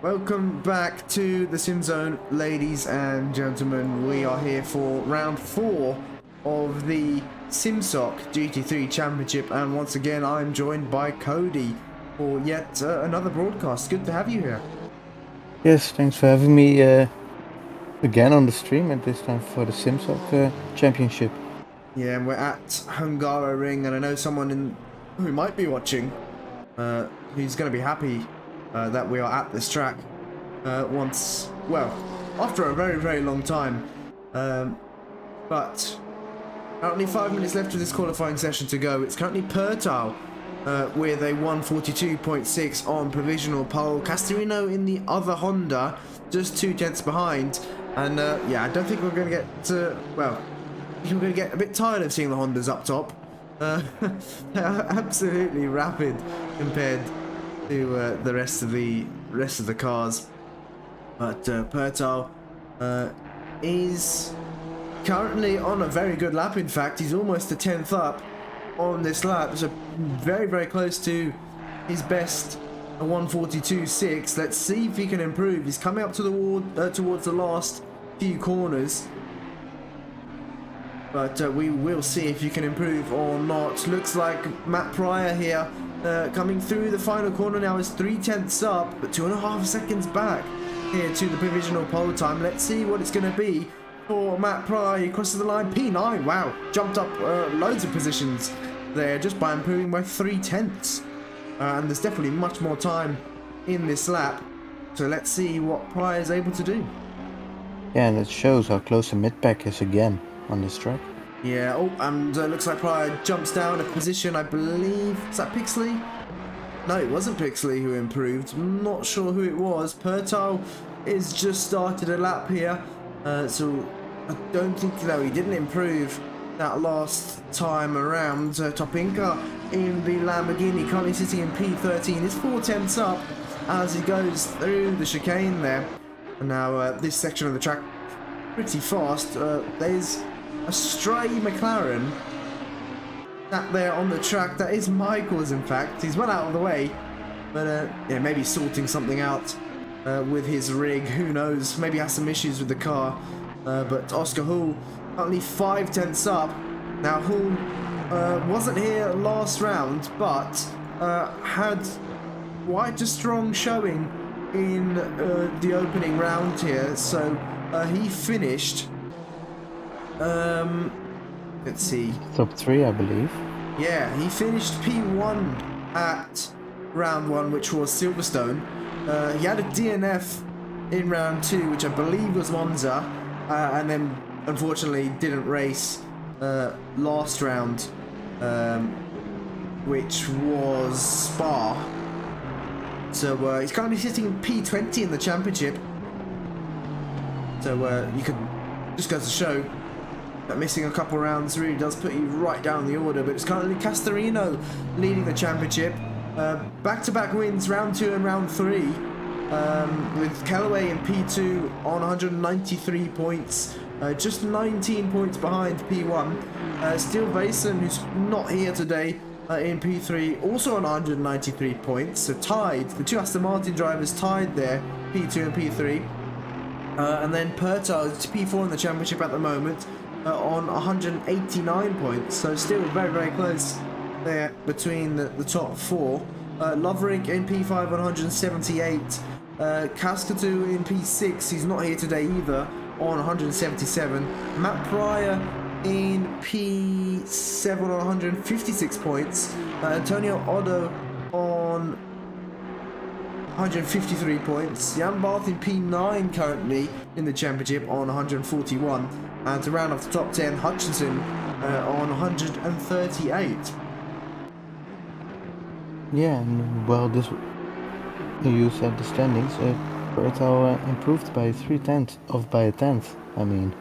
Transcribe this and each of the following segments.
Welcome back to the SimZone, ladies and gentlemen. We are here for round 4 of the SimSok GT3 Championship, and once again I'm joined by Cody for yet another broadcast. Good to have you here. Yes, thanks for having me again on the stream, and this time for the SimSok Championship. Yeah, and we're at Hungaroring, and I know someone who might be watching who's going to be happy that we are at this track after a very, very long time. But currently 5 minutes left of this qualifying session to go. It's currently Pertal with a 142.6 on provisional pole. Castorino in the other Honda, just 2 tenths behind. And yeah, I don't think we're going to get we're going to get a bit tired of seeing the Hondas up top. They are absolutely rapid compared to the rest of the cars. But Pertal is currently on a very good lap. In fact, he's almost a 10th up on this lap, so very, very close to his best, a 142.6. Let's see if he can improve. He's coming up to the towards the last few corners, but we will see if you can improve or not. Looks like Matt Pryor here coming through the final corner now is 3 tenths up, but 2.5 seconds back here to the provisional pole time. Let's see what it's going to be for Matt Pryor. He crosses the line, P9. Wow, jumped up loads of positions there just by improving by 3 tenths. And there's definitely much more time in this lap, so let's see what Pryor is able to do. Yeah, and it shows how close the mid-pack is again on this track. Yeah, oh, and looks like Pryor jumps down a position, I believe. Is that Pixley? No, it wasn't Pixley who improved. I'm not sure who it was. Pertal is just started a lap here, so I don't think, no, he didn't improve that last time around. Topinka in the Lamborghini, currently sitting in P13, is 4 tenths up as he goes through the chicane there. And now this section of the track pretty fast. There's a stray McLaren sat there on the track. That is Michael's, in fact. He's well out of the way, but yeah, maybe sorting something out with his rig. Who knows? Maybe has some issues with the car. But Oscar Hull only 5 tenths up. Now Hull wasn't here last round, but had quite a strong showing in the opening round here. So he finished. Let's see. Top 3, I believe. Yeah, he finished P1 at round 1, which was Silverstone. He had a DNF in round 2, which I believe was Monza, and then unfortunately didn't race last round, which was Spa. So he's currently sitting in P20 in the championship. So you could just go to show that missing a couple rounds really does put you right down the order. But it's currently Castorino leading the championship. Back-to-back wins, round 2 and round 3, with Callaway in P2 on 193 points, just 19 points behind P1. Still Vason, who's not here today, in P3, also on 193 points, so tied. The 2 Aston Martin drivers tied there, P2 and P3. And then Pertal is P4 in the championship at the moment, on 189 points, so still very, very close there between the top 4. Loverick in P5 on 178. Cascatu in P6, he's not here today either, on 177. Matt Pryor in P7 on 156 points. Antonio Otto on 153 points. Jan Barth in P9 currently in the championship on 141. And to round off the top 10, Hutchinson on 138. Yeah, and well, you said the standings. Pertal improved by 3 tenths, by a tenth. I mean,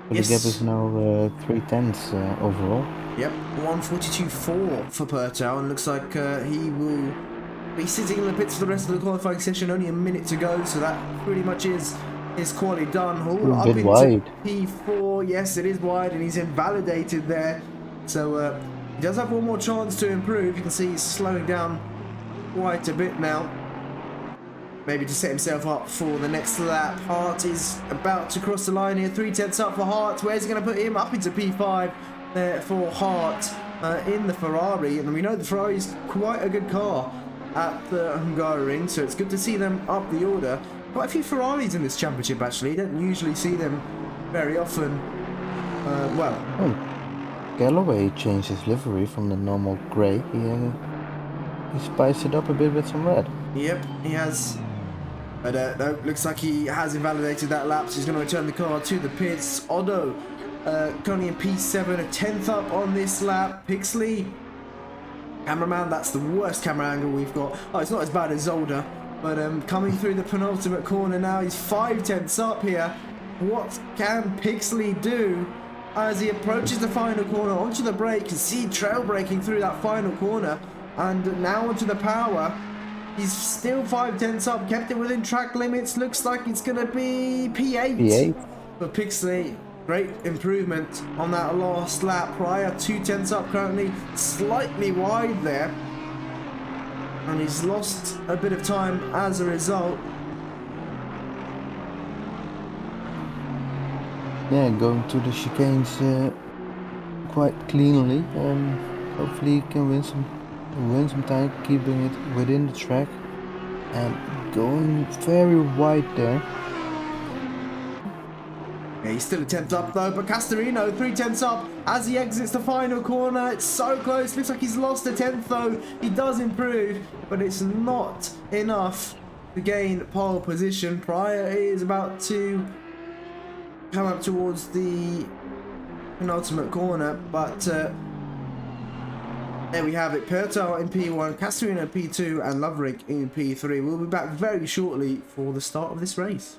so yes. The gap is now 3 tenths overall. Yep, 142.4 for Pertal, and looks like he will be sitting in the pits for the rest of the qualifying session. Only a minute to go, so that pretty much is his quali done. Hull up into wide. P4. Yes, it is wide, and he's invalidated there. So he does have one more chance to improve. You can see he's slowing down quite a bit now. maybe to set himself up for the next lap. Hart is about to cross the line here. 3/10 up for Hart. Where's he going to put him? Up into P5 there for Hart in the Ferrari. And we know the Ferrari is quite a good car at the Hungaroring, so it's good to see them up the order. Quite a few Ferraris in this championship, actually. You don't usually see them very often. Well, Galloway changed his livery from the normal grey. He spiced it up a bit with some red. Yep, he has. But no, looks like he has invalidated that lap, so he's going to return the car to the pits. Otto currently in P7, a 10th up on this lap. Pixley, cameraman, that's the worst camera angle we've got. Oh, it's not as bad as Zolder, but coming through the penultimate corner now, he's 5/10 up here. What can Pixley do as he approaches the final corner? Onto the brake, you see trail braking through that final corner, and now onto the power. He's still 5/10 up, kept it within track limits. Looks like it's going to be P8 for Pixley. Great improvement on that last lap prior. 2/10 up currently, slightly wide there. And he's lost a bit of time as a result. Yeah, going to the chicanes quite cleanly. Hopefully he can win some time, keeping it within the track and going very wide there. Yeah, he's still a 10th up though, but Castorino 3/10 up as he exits the final corner. It's so close, looks like he's lost a 10th though. He does improve, but it's not enough to gain pole position. Pryor is about to come up towards the penultimate corner, but there we have it. Pertal in P1, Castorino in P2, and Loverick in P3. We'll be back very shortly for the start of this race.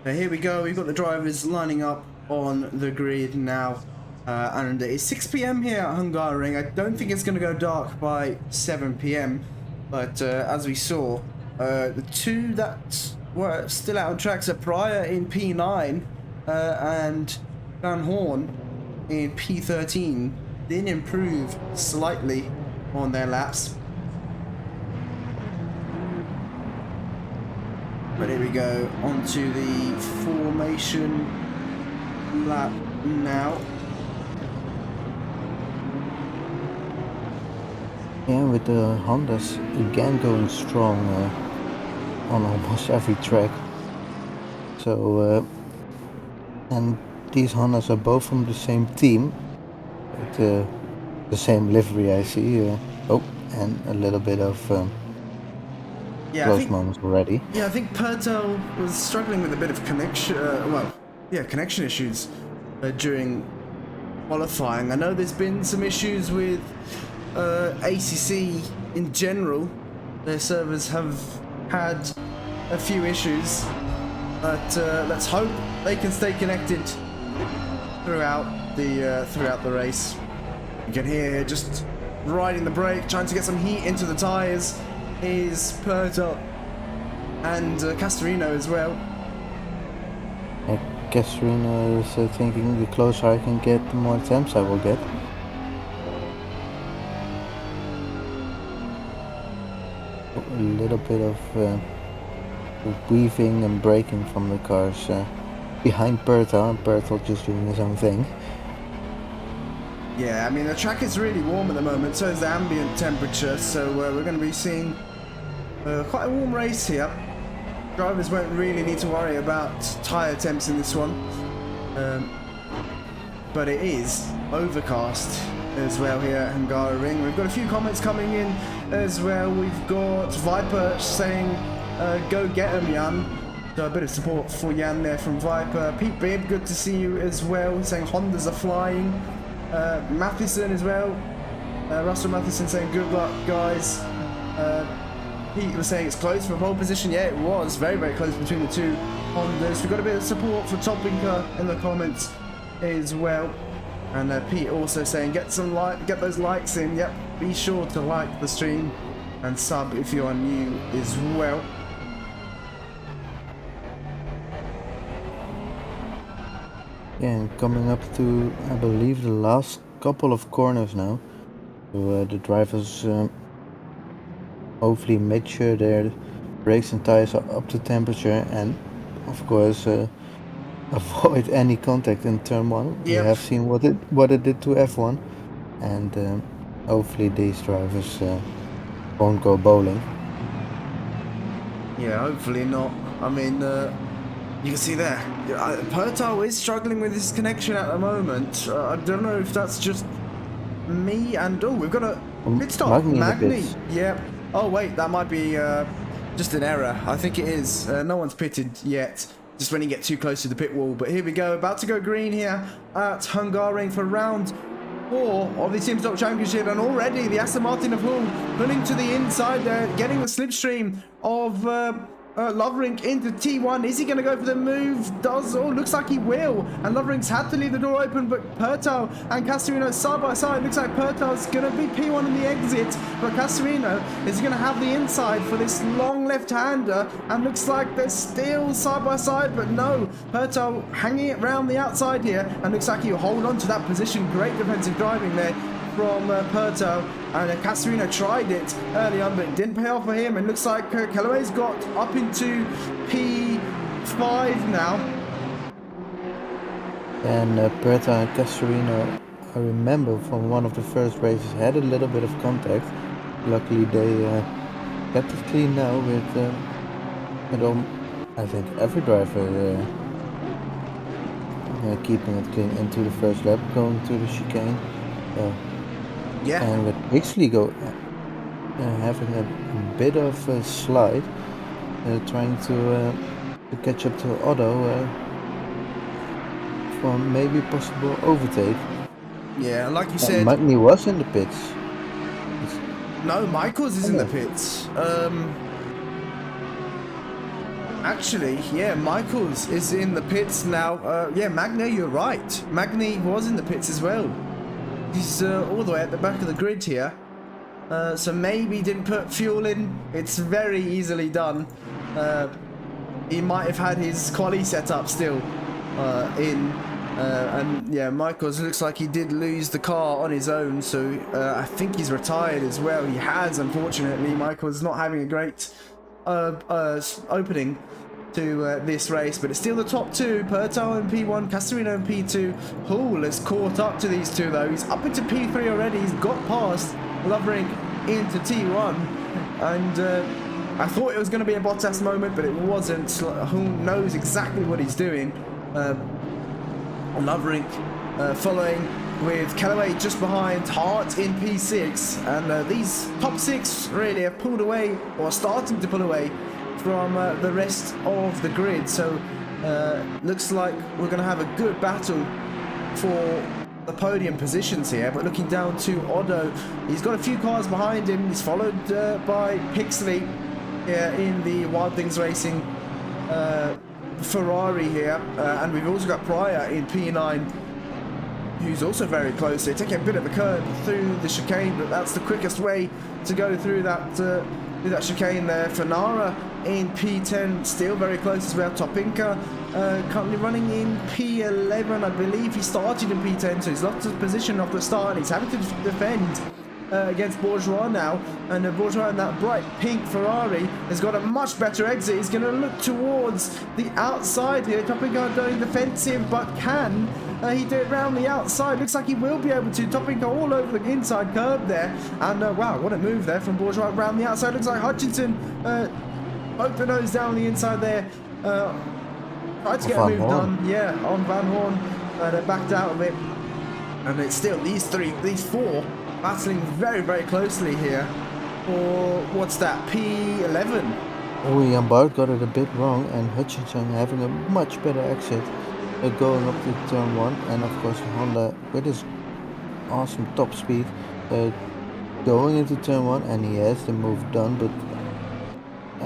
Here we go, we've got the drivers lining up on the grid now. And it's 6 p.m. here at Hungaroring. I don't think it's going to go dark by 7 p.m. But as we saw, the two that were still out on tracks are Pryor in P9 and Van Hoorn in P13 did improve slightly on their laps. But here we go, onto the formation lap now. Yeah, with the Hondas again going strong on almost every track. So, and these Hondas are both from the same team, with the same livery I see. Oh, and a little bit of close moments already. Yeah, I think Pertel was struggling with a bit of connection, connection issues during qualifying. I know there's been some issues with ACC in general. Their servers have had a few issues, but let's hope they can stay connected throughout the race. You can hear just riding the brake, trying to get some heat into the tyres is Pertel and Castorino as well. Castorino is thinking the closer I can get, the more attempts I will get. A little bit of weaving and braking from the cars behind Bertha, and Bertha just doing his own thing. Yeah, I mean the track is really warm at the moment, so is the ambient temperature, so we're going to be seeing quite a warm race here. Drivers won't really need to worry about tyre temps in this one, but it is overcast as well here at Hungaroring. We've got a few comments coming in as well. We've got Viper saying, go get him, Jan. So a bit of support for Jan there from Viper. Pete Bibb, good to see you as well, saying Hondas are flying. Matheson as well. Russell Matheson saying, good luck, guys. Pete was saying it's close for pole position. Yeah, it was very, very close between the two Hondas. We've got a bit of support for Topinka in the comments as well. And Pete also saying, get those likes in. Yep, be sure to like the stream and sub if you are new as well. Yeah, and coming up to, I believe, the last couple of corners now. So the drivers hopefully make sure their brakes and tires are up to temperature, and of course avoid any contact in turn 1. Yep. You have seen what it did to F1, and hopefully these drivers won't go bowling. Yeah, hopefully not. I mean, you can see there, Pertal is struggling with his connection at the moment. I don't know if that's just me, and we've got a pit stop. Magni. Yep. Oh wait, that might be just an error. I think it is. No one's pitted yet. Just when you get too close to the pit wall. But here we go, about to go green here at Hungaroring for round 4 of the SimZone Championship, and already the Aston Martin of Hoorn pulling to the inside there, getting the slipstream of Lovering into T1. Is he going to go for the move? Looks like he will. And Lovering's had to leave the door open, but Pertal and Castorino side by side. Looks like Pertal's going to be P1 in the exit, but Castorino is going to have the inside for this long left-hander, and looks like they're still side by side, but no. Pertal hanging it round the outside here, and looks like he'll hold on to that position. Great defensive driving there from Pertal, and Castorino tried it early on, but it didn't pay off for him, and looks like Callaway's got up into P5 now. And Pertal and Castorino, I remember from one of the first races, had a little bit of contact. Luckily they kept it clean now with I think every driver keeping it clean into the first lap, going to the chicane. Yeah. And with Huschii having a bit of a slide, trying to catch up to Otto for maybe possible overtake. Yeah, like you said, Magni was in the pits. No, Michaels is in the pits. Actually, yeah, Michaels is in the pits now. Yeah, Magni, you're right. Magni was in the pits as well. He's all the way at the back of the grid here. So maybe didn't put fuel in. It's very easily done. He might have had his quali set up still in. And yeah, Michaels looks like he did lose the car on his own. So I think he's retired as well. He has, unfortunately. Michaels not having a great opening to this race, but it's still the top two. Pertal in P1, Castorino in P2. Hoorn has caught up to these two though. He's up into P3 already. He's got past Lovering into T1, and I thought it was going to be a Bottas moment, but it wasn't. Hoorn knows exactly what he's doing. Lovering following with Callaway just behind, Hart in P6, and these top six really have pulled away, or starting to pull away from the rest of the grid. So looks like we're going to have a good battle for the podium positions here. But looking down to Otto, he's got a few cars behind him. He's followed by Pixley in the Wild Things Racing Ferrari here, and we've also got Pryor in P9, who's also very close. They're taking a bit of a curve through the chicane, but that's the quickest way to go through that chicane there. Fanara in P10, still very close as well. Topinka currently running in P11. I believe he started in P10, so he's lost his position off the start. He's having to defend against Bourgeois now, and Bourgeois in that bright pink Ferrari has got a much better exit. He's going to look towards the outside here. Topinka going defensive, but can he do it round the outside? Looks like he will be able to. Topinka all over the inside curb there, and wow, what a move there from Bourgeois round the outside. Looks like Hutchinson poked the nose down the inside there. Tried to get a move done, yeah, on Van Hoorn, but backed out of it. And it's still these four battling very, very closely here. Or what's that, P11? Oh, Barth got it a bit wrong, and Hutchinson having a much better exit going up to turn 1, and of course Honda with his awesome top speed going into turn 1, and he has the move done, but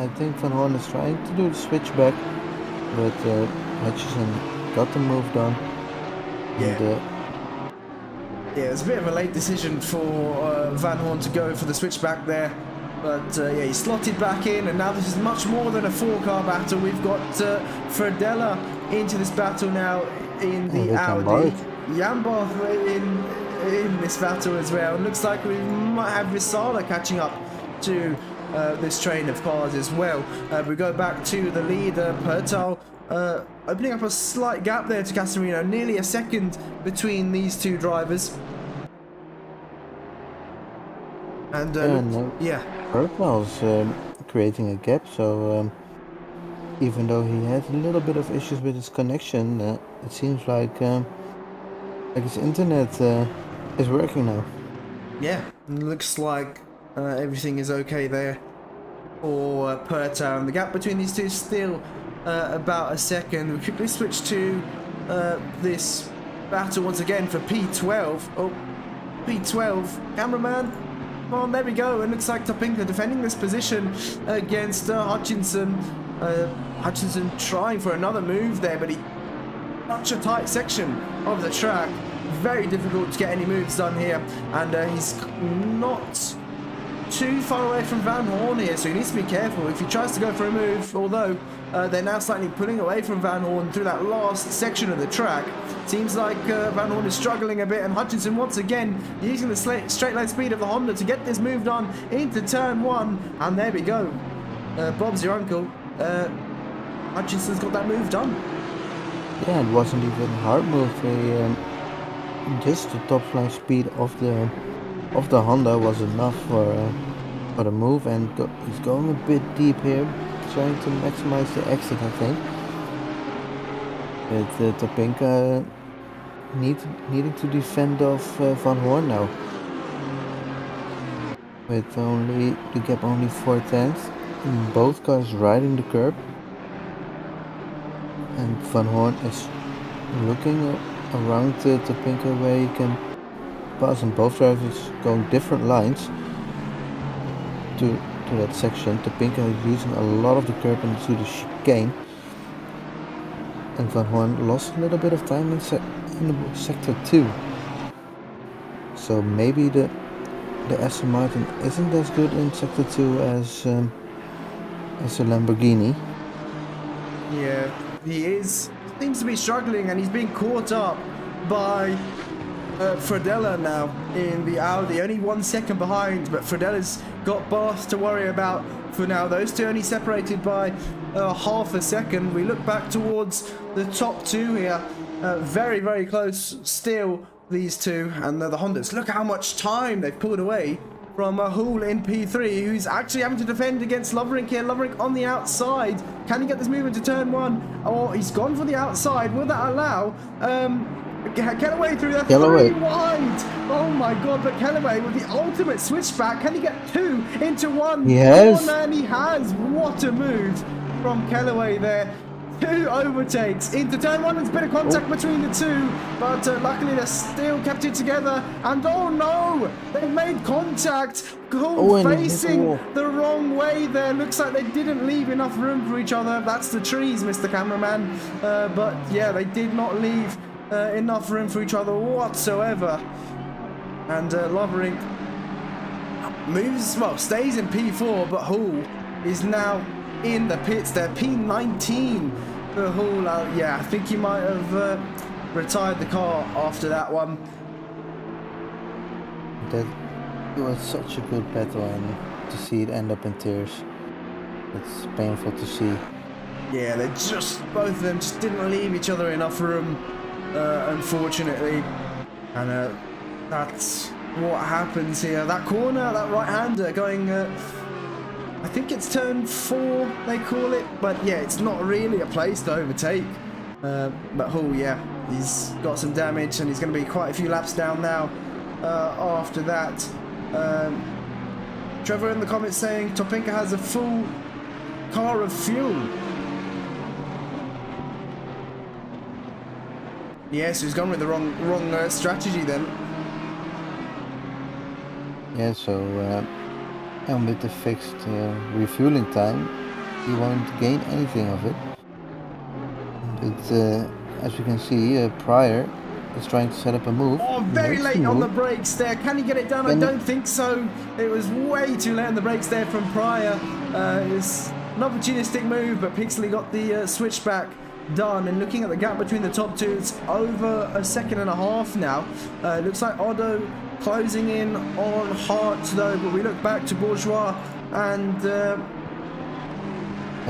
I think Van Hoorn is trying to do the switchback, but Hutchinson got the move done. Yeah. And, yeah, it was a bit of a late decision for Van Hoorn to go for the switchback there, but yeah, he slotted back in, and now this is much more than a 4-car battle. We've got Fredella into this battle now in the Audi. Jan Barth in this battle as well. It looks like we might have Risala catching up to this train of cars as well. We go back to the leader, Pertal, opening up a slight gap there to Castorino, nearly a second between these two drivers. And yeah, Pertal's creating a gap, so even though he had a little bit of issues with his connection, it seems like his internet is working now. Yeah, looks like everything is okay there for Pertal. And the gap between these two is still about a second. We quickly switch to this battle once again for P12. Oh, P12, cameraman. Come on, there we go. And looks like Topinka defending this position against Hutchinson. Hutchinson trying for another move there, but such a tight section of the track. Very difficult to get any moves done here. And he's not too far away from Van Hoorn here, so he needs to be careful if he tries to go for a move, although they're now slightly pulling away from Van Hoorn through that last section of the track. Seems like Van Hoorn is struggling a bit, and Hutchinson once again using the straight line speed of the Honda to get this move done into turn 1, and there we go. Bob's your uncle. Hutchinson's got that move done. Yeah, it wasn't even a hard move. Just the top line speed of the Honda was enough for the move, and he's going a bit deep here, trying to maximize the exit, I think. But Topinka needing to defend off Van Hoorn now. With the gap only 4/10, both cars riding the curb, and Van Hoorn is looking around Topinka where he can pass, and both drivers going different lines to that section. Topinka is using a lot of the curb into the chicane gain. And Van Hoorn lost a little bit of time in sector 2. So maybe the Aston Martin isn't as good in sector 2 as a Lamborghini. Yeah, he is. Seems to be struggling, and he's being caught up by Fredella now in the Audi. Only 1 second behind, but Fredella's got Barth to worry about for now. Those two only separated by half a second. We look back towards the top two here. Very, very close still, these two. And the Hondas. Look how much time they've pulled away from Hoorn in P3, who's actually having to defend against Loverink here. Loverink on the outside. Can he get this move into turn 1? Oh, he's gone for the outside. Will that allow? Kellaway through there, 3 wide. Oh my god, but Kellaway with the ultimate switchback. Can he get 2 into 1? Yes. Oh man, he has. What a move from Kellaway there. 2 overtakes into turn 1. There's a bit of contact between the two, but luckily they're still kept it together. And oh no, they've made contact. Facing the wrong way there. Looks like they didn't leave enough room for each other. That's the trees, Mr. Cameraman. But yeah, they did not leave enough room for each other whatsoever. And Loverink moves, well, stays in P4, but Hoorn is now in the pits there. P19 for Hoorn. Yeah, I think he might have retired the car after that one. That was such a good battle, and to see it end up in tears, it's painful to see. Yeah, they just, both of them just didn't leave each other enough room, unfortunately. And that's what happens here. That corner, that right-hander going, I think it's turn 4 they call it, but yeah, it's not really a place to overtake. But Hoorn, yeah, he's got some damage, and he's going to be quite a few laps down now after that. Trevor in the comments saying Topinka has a full car of fuel. Yes, he's gone with the wrong strategy then. Yeah, so and with the fixed refueling time, you won't gain anything of it. But as you can see, Pryor is trying to set up a move. Oh, very late on the brakes there. Can he get it done? I don't think so. It was way too late on the brakes there from Pryor. It's an opportunistic move, but Pixley got the switchback done. And looking at the gap between the top two, it's over a second and a half now. It looks like Otto closing in on Hart though, but we look back to Bourgeois and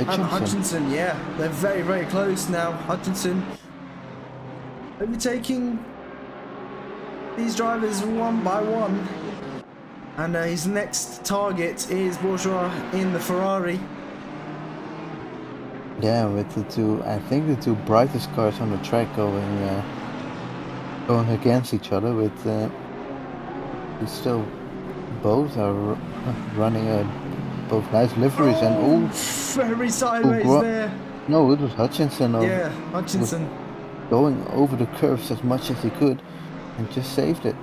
Hutchinson. Yeah, they're very, very close now. Hutchinson overtaking these drivers one by one, and his next target is Bourgeois in the Ferrari. Yeah, with the two, I think the two brightest cars on the track going against each other. With still both are running both nice liveries, and very sideways there. No, it was Hutchinson. Yeah, Hutchinson going over the curves as much as he could and just saved it.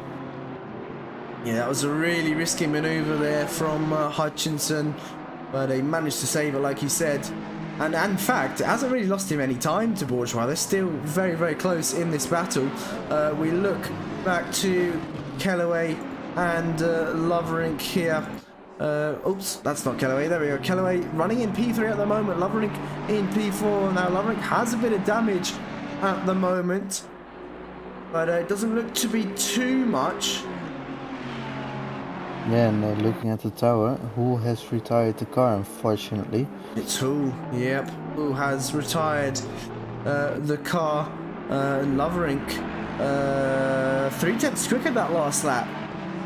Yeah, that was a really risky maneuver there from Hutchinson, but he managed to save it, like he said. And in fact, it hasn't really lost him any time to Bourgeois. They're still very, very close in this battle. We look back to Kellaway and Loverink here. Oops, that's not Kellaway. There we go. Kellaway running in P3 at the moment. Loverink in P4. Now, Loverink has a bit of damage at the moment, but it doesn't look to be too much. Yeah, and looking at the tower, who has retired the car, unfortunately? It's Hoorn, yep. Hoorn has retired the car. Loverink 3/10 quicker that last lap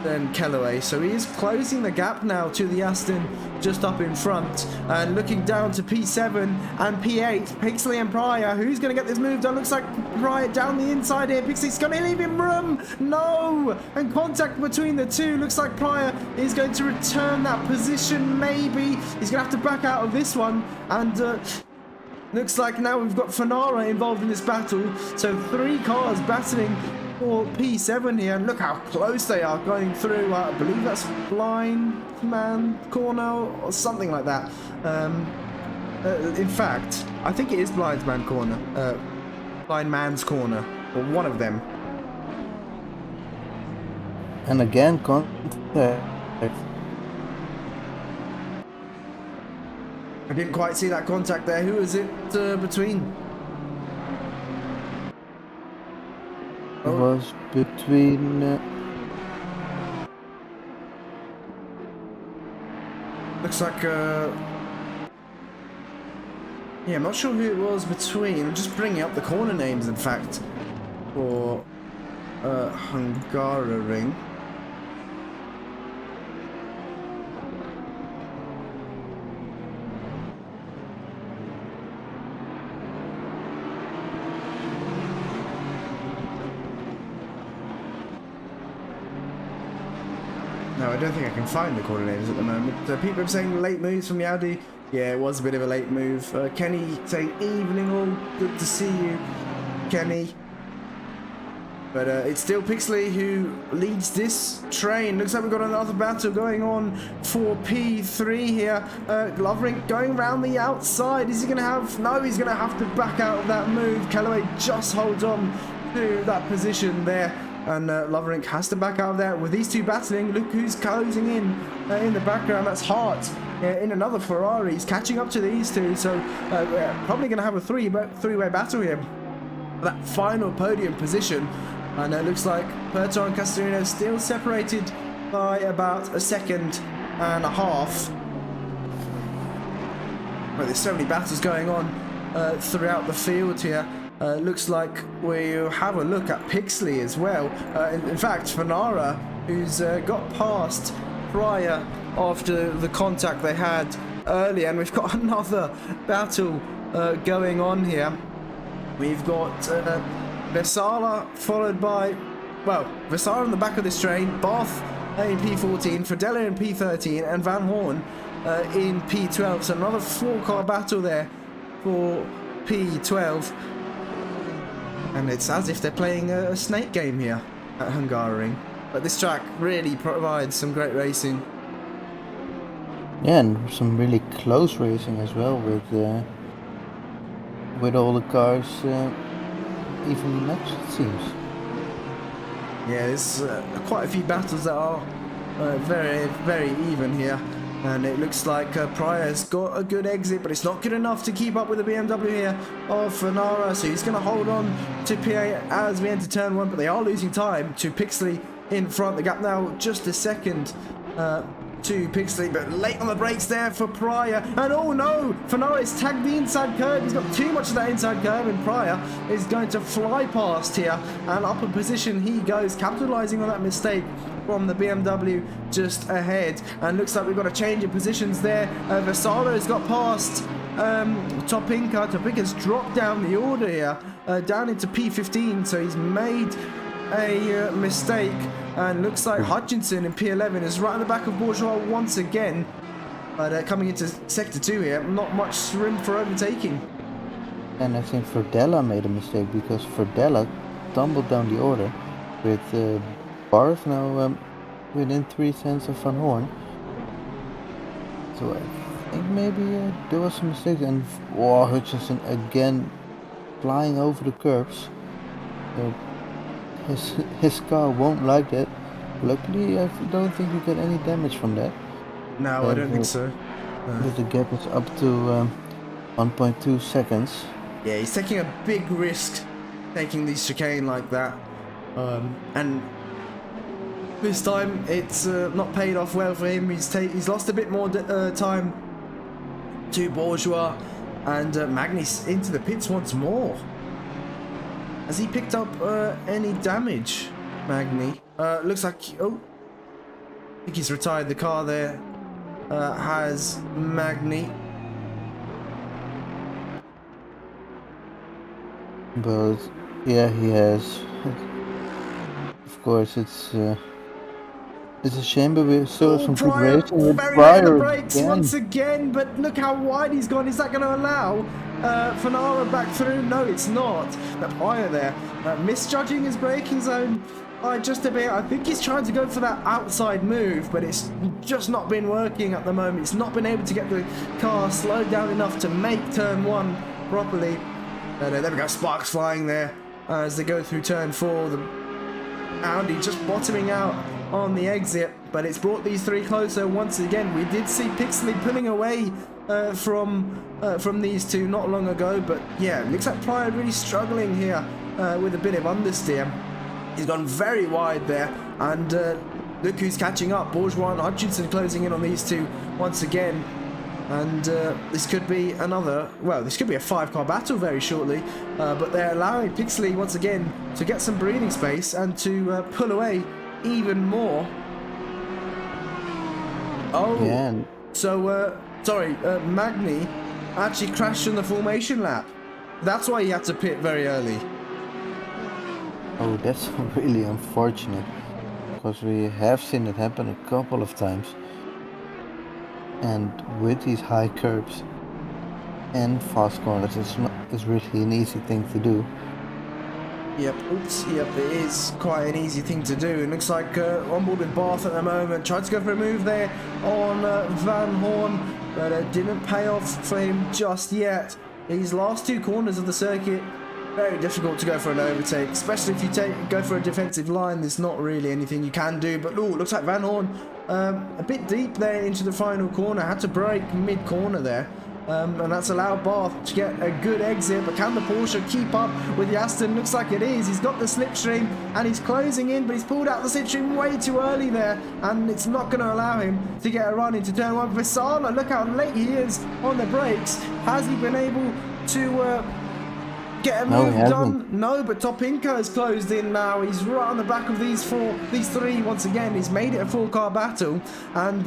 than Kellaway, so he is closing the gap now to the Aston just up in front, and looking down to P7 and P8, Pixley and Pryor. Who's going to get this move done? Looks like Pryor down the inside here. Pixley's going to leave him room. No! And contact between the two. Looks like Pryor is going to return that position, maybe. He's going to have to back out of this one, and looks like now we've got Fanara involved in this battle, so 3 cars battling for P7 here, and look how close they are going through. I believe that's Blind Man Corner or something like that. In fact, I think it is Blind Man's Corner, or one of them. And again, contact. I didn't quite see that contact there. Who is it between? It was between. Looks like. Yeah, I'm not sure who it was between. I'm just bringing up the corner names, in fact, for Hungaroring. No, I don't think I can find the corner names at the moment. People are saying late moves from the Audi. Yeah, it was a bit of a late move. Kenny saying evening all. Good to see you, Kenny. But it's still Pixley who leads this train. Looks like we've got another battle going on for P3 here. Lovering going around the outside. Is he going to have... No, he's going to have to back out of that move. Callaway just holds on to that position there. And Lovering has to back out of there. With these two battling, look who's closing in the background. That's Hart in another Ferrari. He's catching up to these two. So we're probably going to have a three-way battle here. That final podium position. And it looks like Puerto and Castorino still separated by about a second and a half. But there's so many battles going on throughout the field here. Looks like we'll have a look at Pixley as well. In fact, Fanara, who's got past prior after the contact they had earlier, and we've got another battle going on here. We've got Vesala followed by, well, Vesala on the back of this train, Barth in P14, Fredella in P13, and Van Hoorn in P12. So another 4-car battle there for P12. And it's as if they're playing a snake game here at Hungaroring. But this track really provides some great racing. Yeah, and some really close racing as well with all the cars evenly matched, it seems. Yeah, there's quite a few battles that are very, very even here. And it looks like Pryor's got a good exit, but it's not good enough to keep up with the BMW here of Fanara. So he's going to hold on to P8 as we enter turn 1, but they are losing time to Pixley in front. The gap now just a second to Pixley, but late on the brakes there for Pryor. And oh no, Fanara is tagged the inside curve. He's got too much of that inside curve, and Pryor is going to fly past here. And up in position he goes, capitalizing on that mistake from the BMW just ahead. And looks like we've got a change in positions there. Vesala has got past Topinka. Topinka's dropped down the order here, down into P15, so he's made a mistake. And looks like Hutchinson in P11 is right in the back of Bourgeois once again. But coming into Sector 2 here, not much room for overtaking. And I think Ferdella made a mistake, because Ferdella tumbled down the order with Barth now within 3 tenths of Van Hoorn. So I think maybe there was a mistake. And Hutchinson again flying over the curbs. His car won't like that. Luckily, I don't think you get any damage from that. No, I don't think so. But the gap is up to 1.2 seconds. Yeah, he's taking a big risk taking the chicane like that. And this time it's not paid off well for him. He's lost a bit more time to Bourgeois, and Magni's into the pits once more. Has he picked up any damage, Magni? Looks like... Oh, I think he's retired the car there. Has Magni. But yeah, he has. Of course, it's a shame, but we still have some good racing with Pryor brakes once again. But look how wide he's gone. Is that going to allow Fanara back through? No, it's not. That Pryor there misjudging his braking zone just a bit. I think he's trying to go for that outside move, but it's just not been working at the moment. It's not been able to get the car slowed down enough to make turn 1 properly. There we go, sparks flying there as they go through turn 4. The Audi just bottoming out on the exit, but it's brought these three closer once again. We did see Pixley pulling away from these two not long ago, but yeah, looks like Pryor really struggling here with a bit of understeer. He's gone very wide there, and look who's catching up. Bourgeois and Hutchinson closing in on these two once again. And this could be another, well, this could be a 5-car battle very shortly, but they're allowing Pixley once again to get some breathing space and to pull away even more. Oh, yeah. So, sorry, Magni actually crashed in the formation lap. That's why he had to pit very early. Oh, that's really unfortunate, because we have seen it happen a couple of times. And with these high curbs and fast corners, it's really an easy thing to do. Yep, oops, yep, it is quite an easy thing to do. It looks like on board with Barth at the moment. Tried to go for a move there on Van Hoorn, but it didn't pay off for him just yet. These last two corners of the circuit, very difficult to go for an overtake, especially if you go for a defensive line. There's not really anything you can do, but it looks like Van Hoorn a bit deep there into the final corner, had to brake mid-corner there, and that's allowed Barth to get a good exit. But can the Porsche keep up with the Aston? Looks like it is. He's got the slipstream and he's closing in, but he's pulled out the slipstream way too early there, and it's not going to allow him to get a run into turn 1. Visala, look how late he is on the brakes. Has he been able to get a move done? No, but Topinka has closed in now. He's right on the back of these three once again. He's made it a 4-car battle, and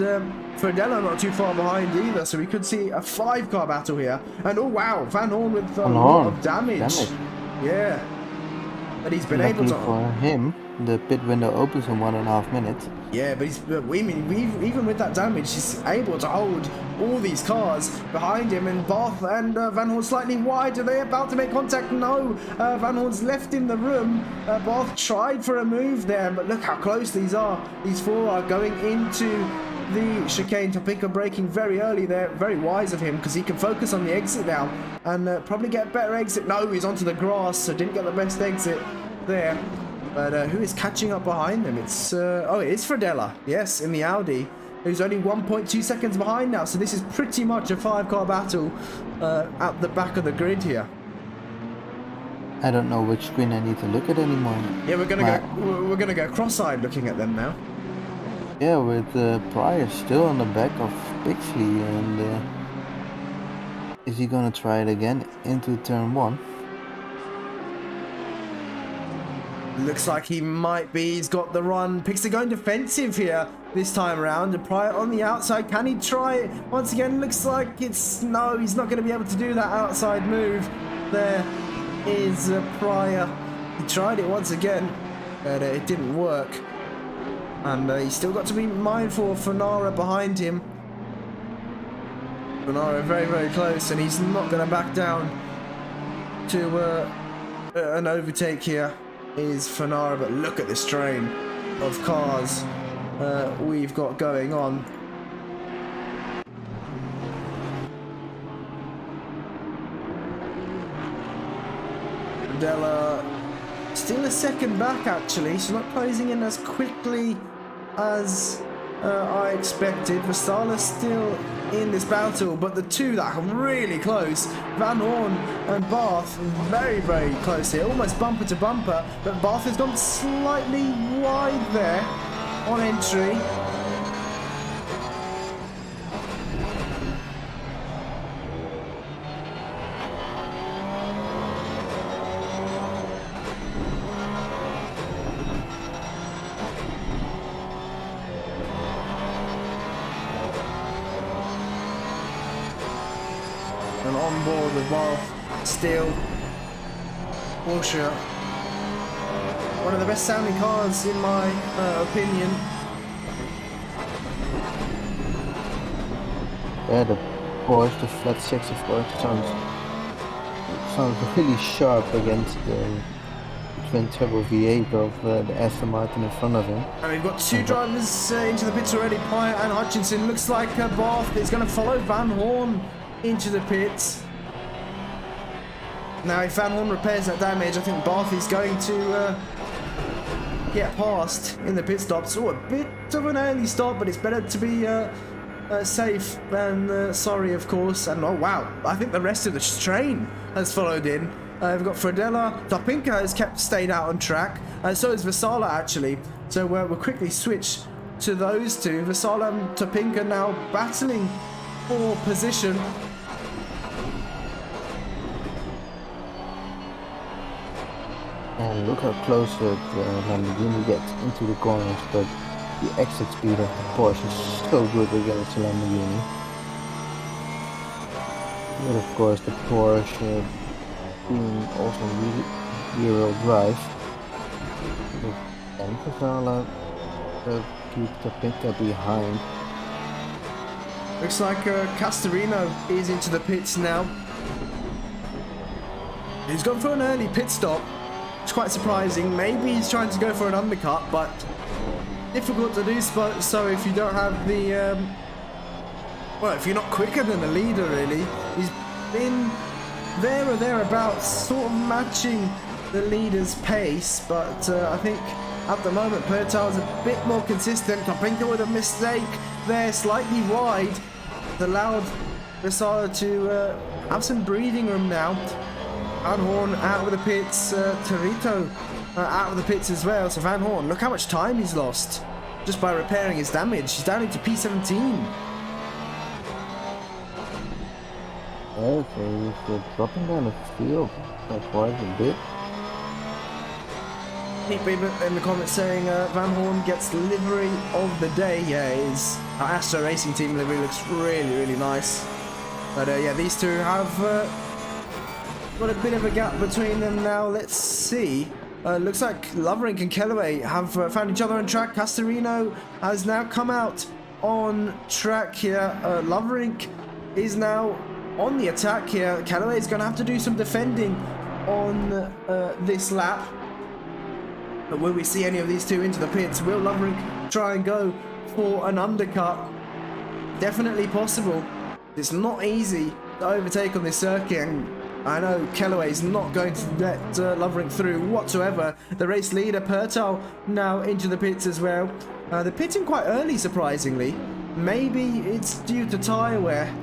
Fredella not too far behind either, so we could see a 5-car battle here. And oh wow, Van Hoorn with a lot of damage. Yeah, but he's been able to. For him, the pit window opens in 1.5 minutes. Yeah, but even with that damage, he's able to hold all these cars behind him. And Barth and Van Hoorn slightly wide. Are they about to make contact? No. Van Hoorn's left in the room. Barth tried for a move there, but look how close these are. These four are going into the chicane. Topinka braking very early there. Very wise of him, because he can focus on the exit now and probably get a better exit. No, he's onto the grass, so didn't get the best exit there. But who is catching up behind them? It's oh, it is Fredella, yes, in the Audi, who's only 1.2 seconds behind now. So this is pretty much a 5-car battle at the back of the grid here. I don't know which screen I need to look at anymore. Yeah, we're gonna go cross-eyed looking at them now. Yeah, with Pryor still on the back of Pixley, and is he gonna try it again into turn 1? Looks like he might be. He's got the run. Pixley going defensive here this time around. And Pryor on the outside. Can he try it? Once again, looks like it's... No, he's not going to be able to do that outside move. There is Pryor. He tried it once again, but it didn't work. And he's still got to be mindful of Fanara behind him. Fanara very, very close, and he's not going to back down to an overtake here. Is Fanara, but look at this train of cars we've got going on. Della still a second back actually. She's not closing in as quickly as I expected. Vastala still in this battle, but the two that are really close, Van Hoorn and Barth, very, very close here, almost bumper to bumper, but Barth has gone slightly wide there on entry. And on board with Barth, still Porsche, one of the best sounding cars in my opinion. Yeah, the Porsche, the flat 6 of course, sounds really sharp against the twin turbo V8 of the Aston Martin in front of him. And we've got two drivers into the pits already, Pyatt and Hutchinson. Looks like Barth is going to follow Van Hoorn into the pits. Now, if Van Hoorn repairs that damage, I think Barth is going to get past in the pit stops. Oh, a bit of an early stop, but it's better to be safe than sorry, of course. And oh wow, I think the rest of the train has followed in. We've got Fredella, Topinka has stayed out on track, so is Vasala actually. So we'll quickly switch to those two. Vasala and Topinka now battling for position. And look how close the Lamborghini gets into the corners, but the exit speed of the Porsche is so good against the Lamborghini. But of course the Porsche being also rear-wheel drive. And Vasala keep Topinka behind. Looks like Castorino is into the pits now. He's gone for an early pit stop. It's quite surprising. Maybe he's trying to go for an undercut, but difficult to do so if you don't have the well, if you're not quicker than the leader really. He's been there or thereabouts, sort of matching the leader's pace, but I think at the moment Pertal's a bit more consistent. Topinka with a mistake there, slightly wide. It allowed Vasala to have some breathing room now. Van Hoorn out of the pits, Torito out of the pits as well. So Van Hoorn, look how much time he's lost just by repairing his damage. He's down into P17. Okay, he's dropping down the field quite a bit. People in the comments saying Van Hoorn gets livery of the day. Yeah, his Astro Racing Team livery looks really, really nice. But yeah, these two have got a bit of a gap between them now. Let's see. Looks like Loverink and Kellaway have found each other on track. Castorino has now come out on track here. Loverink is now on the attack here. Kellaway is going to have to do some defending on this lap. But will we see any of these two into the pits? Will Loverink try and go for an undercut? Definitely possible. It's not easy to overtake on this circuit, and I know Kellaway is not going to let Loverink through whatsoever. The race leader, Pertal, now into the pits as well. They're pitting quite early, surprisingly. Maybe it's due to tyre wear,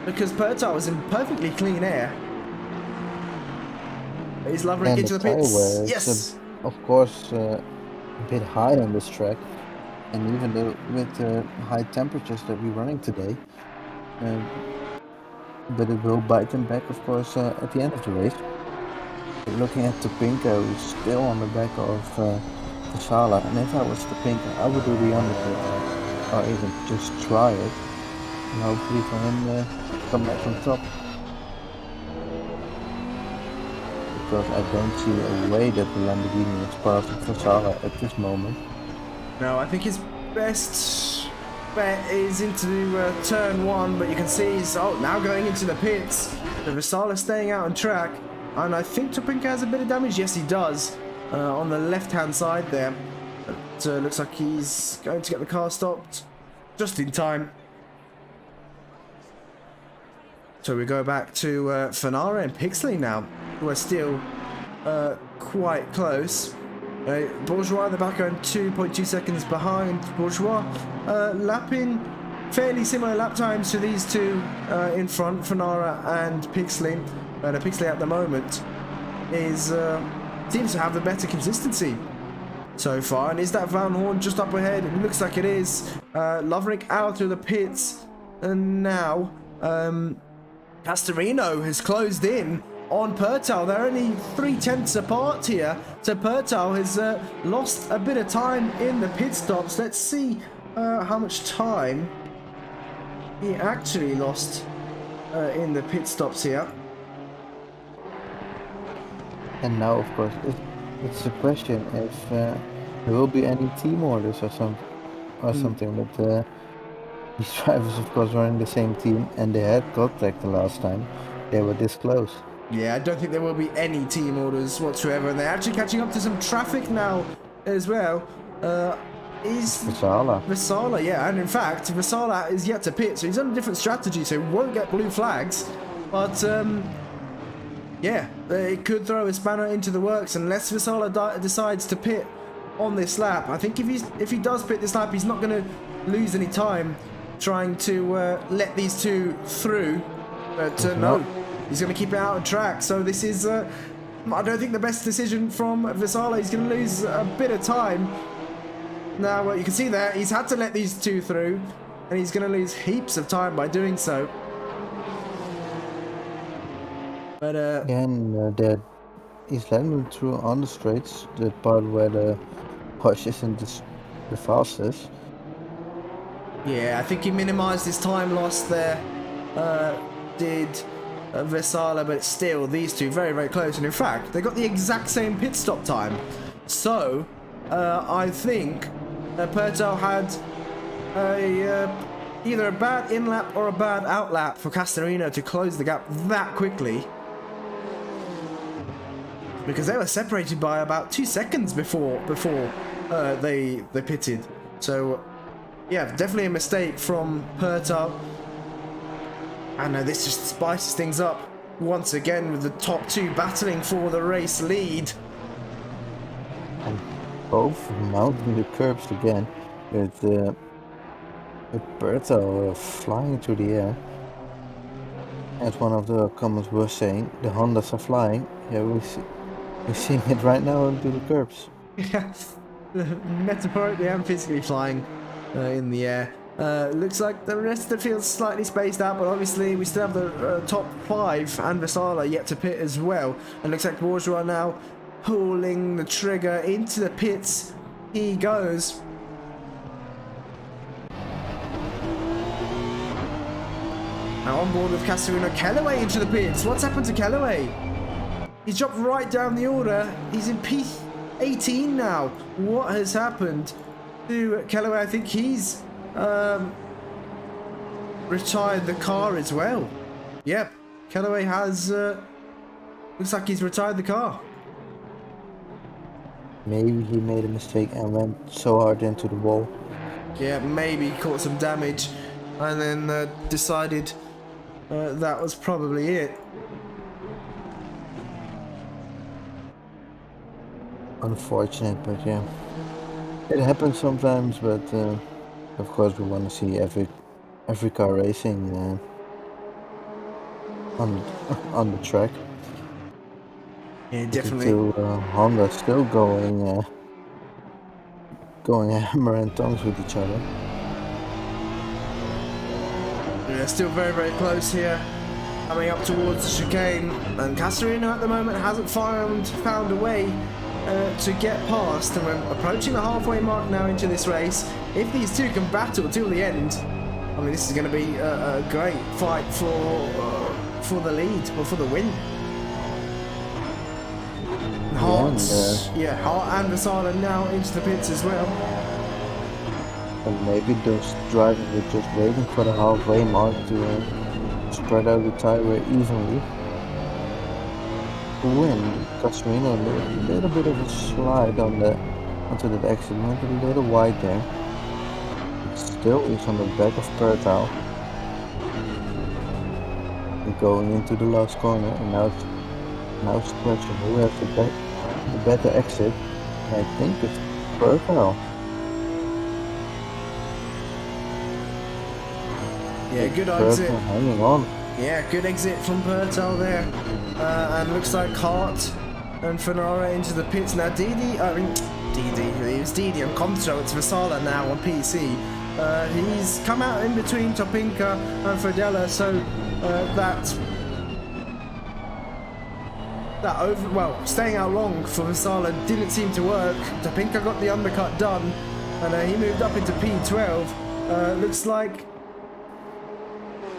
because Pertal was in perfectly clean air. Is Loverink into the pits? Yes! Of course, a bit high on this track, and even with the high temperatures that we're running today. But it will bite them back, of course, at the end of the race. But looking at Topinka, who's still on the back of Vasala, and if I was Topinka, I would do the undercut, or even just try it, and hopefully for him come back on top. Because I don't see a way that the Lamborghini is passing Vasala at this moment. No, I think his best bet is into turn one, but you can see he's now going into the pits. The Vasala staying out on track, and I think Topinka has a bit of damage. Yes, he does, on the left-hand side there. But looks like he's going to get the car stopped just in time. So we go back to Fenara and Pixley now, who are still quite close. Bourgeois in the back going 2.2 seconds behind. Bourgeois lapping fairly similar lap times to these two in front, Fenara and Pixley. But Pixley at the moment is seems to have the better consistency so far. And is that Van Hoorn just up ahead? It looks like it is. Loverink out of the pits, and now Castorino has closed in on Pertal. They're only 3/10 apart here, so Pertal has lost a bit of time in the pit stops. Let's see how much time he actually lost in the pit stops here. And now, of course, it's a question if there will be any team orders or something. But these drivers, of course, were in the same team, and they had contact the last time. They were this close. Yeah, I don't think there will be any team orders whatsoever, and they're actually catching up to some traffic now as well. Is Vasala, yeah, and in fact, Vasala is yet to pit, so he's on a different strategy, so he won't get blue flags, but yeah, it could throw a spanner into the works unless Vasala decides to pit on this lap. I think if he does pit this lap, he's not going to lose any time trying to let these two through, but no. He's going to keep it out of track, so this is, I don't think the best decision from Vasala. He's going to lose a bit of time. Now, you can see there, he's had to let these two through, and he's going to lose heaps of time by doing so. But, and he's letting them through on the straights, the part where the push isn't the fastest. Yeah, I think he minimized his time loss there, did Vasala, but still, these two very, very close. And in fact, they got the exact same pit stop time. So, I think Perto had either a bad in-lap or a bad out-lap for Castorino to close the gap that quickly. Because they were separated by about 2 seconds before they pitted. So, yeah, definitely a mistake from Perto. And this just spices things up once again with the top two battling for the race lead. And both mounting the curbs again with Berto flying through the air. As one of the comments was saying, the Hondas are flying. Yeah, we're seeing it right now into the curbs. Yeah, metaphorically and physically flying in the air. Looks like the rest of the field's slightly spaced out, but obviously we still have the top 5 and Vasala yet to pit as well. And looks like Bourgeois now pulling the trigger into the pits. He goes. Now on board with Castorino, Kellaway into the pits. What's happened to Kellaway? He's dropped right down the order. He's in P18 now. What has happened to Kellaway? I think he's retired the car as well. Yep, Kellaway has looks like he's retired the car. Maybe he made a mistake and went so hard into the wall. Yeah, maybe caught some damage and then decided that was probably it. Unfortunate, but yeah, it happens sometimes. But of course, we want to see every car racing on the track. Yeah, definitely. The two Honda still going hammer and tongs with each other. Yeah, still very, very close here. Coming up towards the chicane, and Castorino at the moment hasn't found a way to get past, and we're approaching the halfway mark now into this race. If these two can battle till the end, I mean, this is going to be a great fight for the lead or for the win. Hart and Vasala now into the pits as well. And maybe those drivers were just waiting for the halfway mark to spread out the tire evenly. Win Castorino a little bit of a slide onto that exit, maybe a little wide there. It still is on the back of Pertau. Going into the last corner, and now it's the question who has the better exit. And I think it's Pertau. Yeah, good exit. Hanging on. Yeah, good exit from Pertau there. And looks like Hart and Fenara into the pits. Now Deedee on Comstro, it's Vasala now on PC. He's come out in between Topinka and Fredella, so staying out long for Vasala didn't seem to work. Topinka got the undercut done, and he moved up into P12. Looks like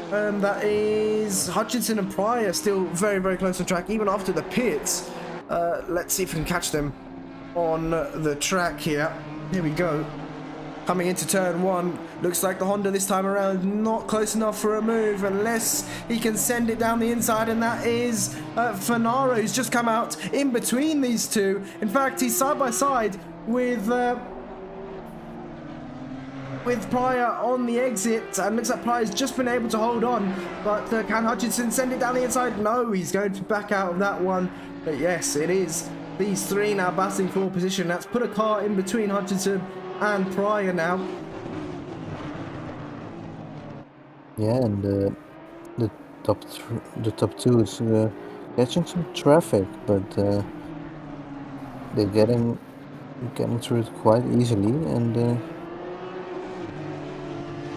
that is Hutchinson and Pryor still very, very close on track, even after the pits. Let's see if we can catch them on the track here. Here we go. Coming into turn 1, looks like the Honda this time around not close enough for a move unless he can send it down the inside, and that is Fenara, who's just come out in between these two. In fact, he's side by side with Pryor on the exit, and looks like Pryor's just been able to hold on, but can Hutchinson send it down the inside? No, he's going to back out of that one. But yes, it is these three now battling for position. That's put a car in between Hutchinson and Pryor now. Yeah, and the top two is catching some traffic, but they're getting through it quite easily,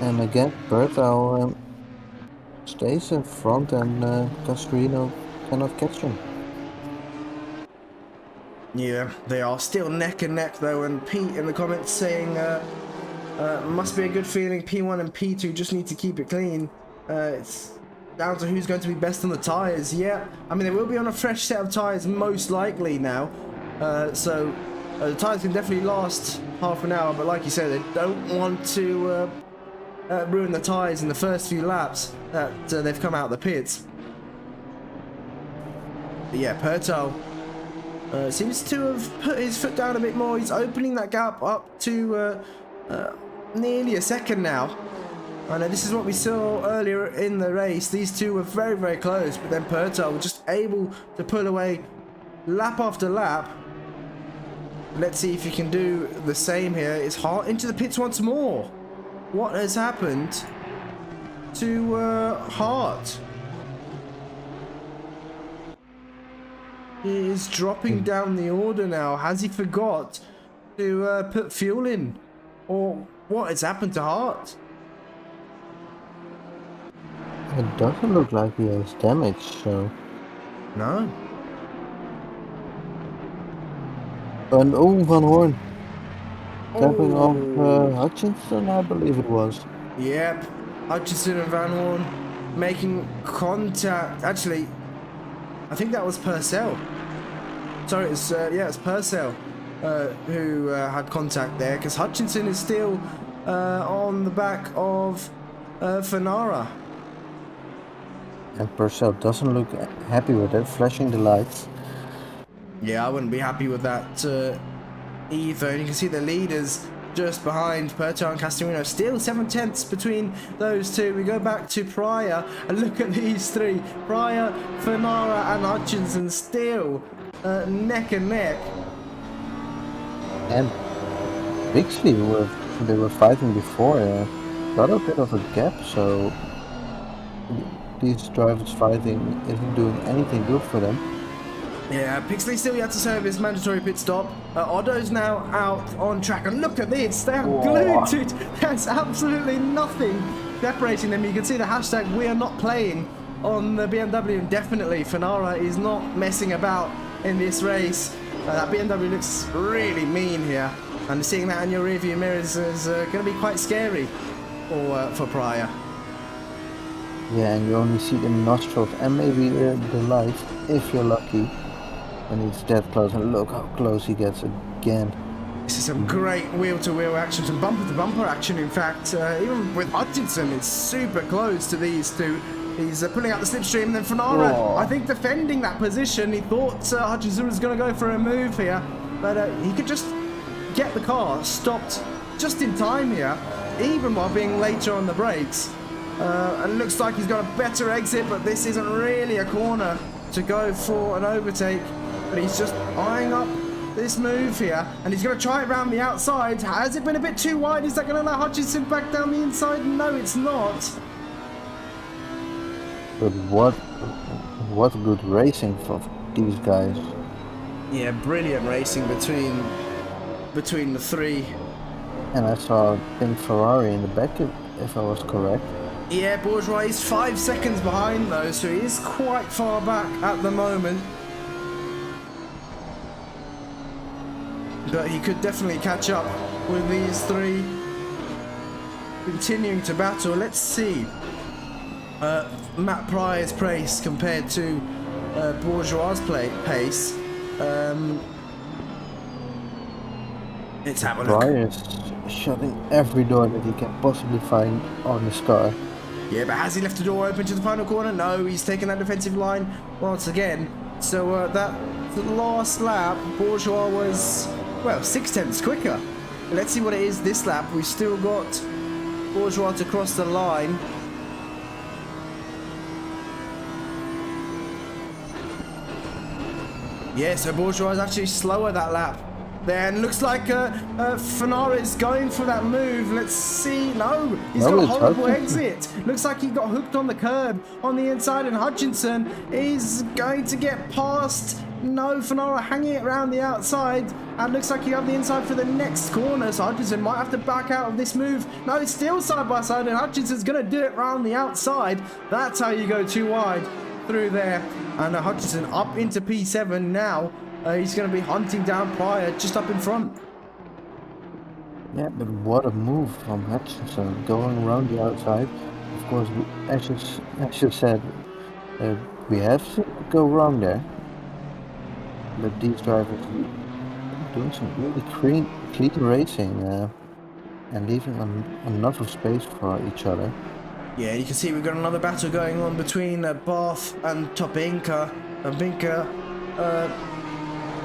and again Barth stays in front, and Castrino cannot catch him. Yeah, they are still neck and neck though, and Pete in the comments saying must be a good feeling. P1 and P2 just need to keep it clean. It's down to who's going to be best on the tyres. Yeah, I mean, they will be on a fresh set of tyres most likely now, so the tyres can definitely last half an hour, but like you said, they don't want to ruin the tyres in the first few laps that they've come out of the pits. But yeah, Pertal seems to have put his foot down a bit more. He's opening that gap up to nearly a second now. I know this is what we saw earlier in the race. These two were very, very close, but then Pertal was just able to pull away lap after lap. Let's see if he can do the same here. It's hard into the pits once more. What has happened to Hart? He is dropping down the order now. Has he forgot to put fuel in? Or what has happened to Hart? It doesn't look like he has damage, so... No. And Van Hoorn tapping off Hutchinson, I believe it was. Yep, Hutchinson and Van Hoorn making contact. Actually, I think that was Purcell. Sorry, it's it's Purcell who had contact there, because Hutchinson is still on the back of Fenara. And Purcell doesn't look happy with it, flashing the lights. Yeah, I wouldn't be happy with that either. And you can see the leaders just behind Pertal and Castellino. Still 7/10 between those two. We go back to Pryor and look at these three. Pryor, Fenara and Hutchinson still neck and neck. And Bixley, they were fighting before, got a bit of a gap, so these drivers fighting isn't doing anything good for them. Yeah, Pixley still yet to serve his mandatory pit stop. Otto's now out on track, and look at this, they're glued to it. There's absolutely nothing separating them. You can see the hashtag "We are not playing" on the BMW, and definitely Fenara is not messing about in this race. That BMW looks really mean here, and seeing that in your rearview mirrors is going to be quite scary for Pryor. Yeah, and you only see the nostrils and maybe the light, if you're lucky, when he's that close. And look how close he gets again. This is some great wheel-to-wheel action, some bumper-to-bumper action, in fact. Even with Hutchinson, it's super close to these two. He's pulling out the slipstream, and then Fenara, I think, defending that position. He thought Hutchinson was going to go for a move here, but he could just get the car stopped just in time here, even while being later on the brakes. And looks like he's got a better exit, but this isn't really a corner to go for an overtake. But he's just eyeing up this move here, and he's going to try it around the outside. Has it been a bit too wide? Is that going to allow Hutchinson back down the inside? No, it's not. But what good racing for these guys. Yeah, brilliant racing between the three. And I saw a pink Ferrari in the back, if I was correct. Yeah, Bourgeois is 5 seconds behind though, so he is quite far back at the moment. But he could definitely catch up with these three continuing to battle. Let's see Matt Pryor's pace compared to Bourgeois' pace. Let's have a look. Briar's shutting every door that he can possibly find on his car. Yeah, but has he left the door open to the final corner? No, he's taken that defensive line once again. So that last lap, Bourgeois was, well, 0.6 quicker. Let's see what it is this lap. We've still got Bourgeois to cross the line. Yeah, so Bourgeois is actually slower that lap. Then looks like Fanara is going for that move. Let's see. No, he's got a horrible exit. Looks like he got hooked on the curb on the inside, and Hutchinson is going to get past. No, Fanara hanging it around the outside, and looks like you have the inside for the next corner. So Hutchinson might have to back out of this move. No, it's still side by side, and Hutchinson's going to do it around the outside. That's how you go too wide through there. And Hutchinson up into P7 now. He's going to be hunting down Pryor just up in front. Yeah, but what a move from Hutchinson, going around the outside. Of course, as you said, we have to go wrong there. But these drivers are doing some really clean racing and leaving enough of space for each other. Yeah, you can see we've got another battle going on between Barth and Topinka. And Binka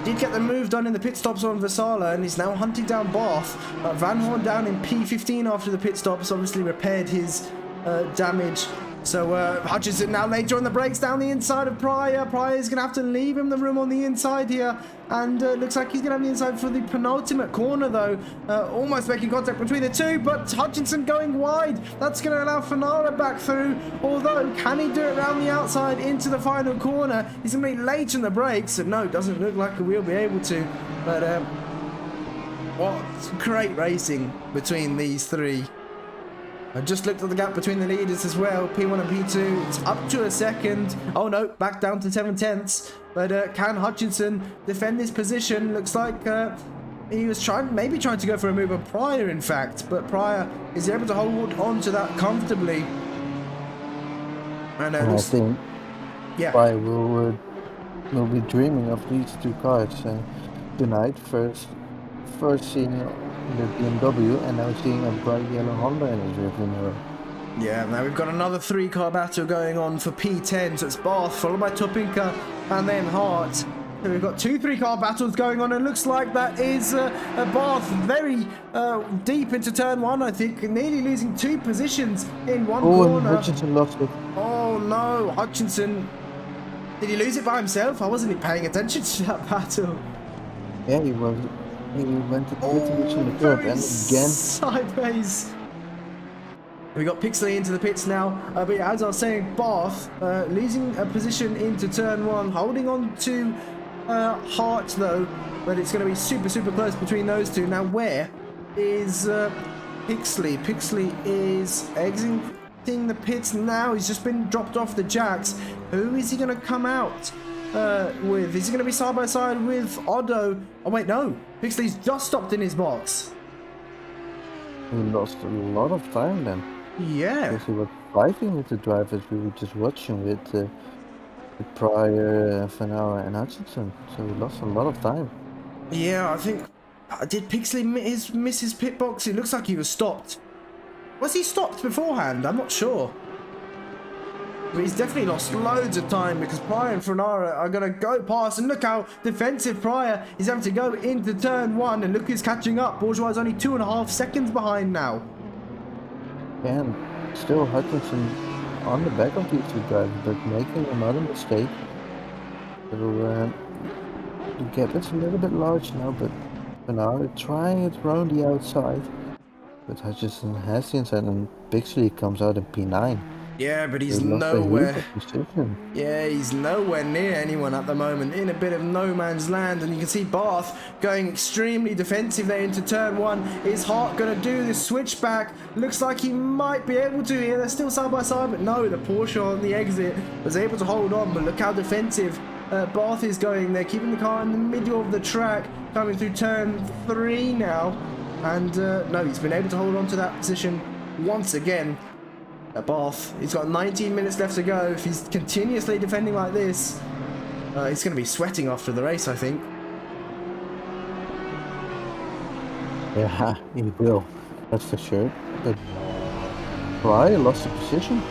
did get the move done in the pit stops on Vasala, and he's now hunting down Barth. Van Horn down in P15 after the pit stops, obviously repaired his damage. So Hutchinson now later on the brakes down the inside of Pryor. Pryor's going to have to leave him the room on the inside here. And looks like he's going to have the inside for the penultimate corner though. Almost making contact between the two, but Hutchinson going wide. That's going to allow Fanara back through. Although, can he do it around the outside into the final corner? He's going to be late in the brakes. And no, doesn't look like we'll be able to. But what great racing between these three. I just looked at the gap between the leaders as well. P1 and P2, it's up to a second. Oh no, back down to 7/10. But can Hutchinson defend this position? Looks like he was maybe trying to go for a move on Pryor, in fact. But Pryor is able to hold on to that comfortably. And I think Pryor will be dreaming of these two cars tonight. First seeing the BMW, and now seeing a bright yellow Honda in his rearview mirror. Yeah, now we've got another 3-car battle going on for P10. So it's Barth, followed by Topinka, and then Hart. So we've got 2 3-car battles going on, and looks like that is Barth very deep into turn 1, I think, nearly losing 2 positions in one corner. Hutchinson lost it. Oh no, Hutchinson. Did he lose it by himself? I wasn't paying attention to that battle. Yeah, he was. He went a little bit on the curb, and again sideways. We got Pixley into the pits now, but yeah, as I was saying, Barth losing a position into turn 1, holding on to Hart though, but it's going to be super close between those two. Now where is Pixley? Pixley is exiting the pits now. He's just been dropped off the jacks. Who is he going to come out with? Is he going to be side by side with Otto? Oh wait, no. Pixley's just stopped in his box. He lost a lot of time then. Yeah. Because he was fighting with the drivers we were just watching with Pryor, Fanara and Hutchinson. So he lost a lot of time. Yeah, I think... Did Pixley miss his pit box? It looks like he was stopped. Was he stopped beforehand? I'm not sure. But he's definitely lost loads of time because Pryor and Fanara are going to go past. And look how defensive Pryor is having to go into turn 1. And look who's catching up. Bourgeois is only 2.5 seconds behind now. And still Hutchinson on the back of these two drivers, but making another mistake. So the gap is a little bit large now, but Fanara trying it around the outside. But Hutchinson has the inside, and Pixley comes out in P9. Yeah, but he's nowhere. Yeah, he's nowhere near anyone at the moment. In a bit of no man's land, and you can see Barth going extremely defensive there into turn 1. Is Hart going to do this switchback? Looks like he might be able to here. They're still side by side, but no, the Porsche on the exit was able to hold on. But look how defensive Barth is going there, keeping the car in the middle of the track, coming through turn 3 now. And no, he's been able to hold on to that position once again. Barth, he's got 19 minutes left to go. If he's continuously defending like this, he's going to be sweating after the race, I think. Yeah, he will. That's for sure. But Briar lost the position.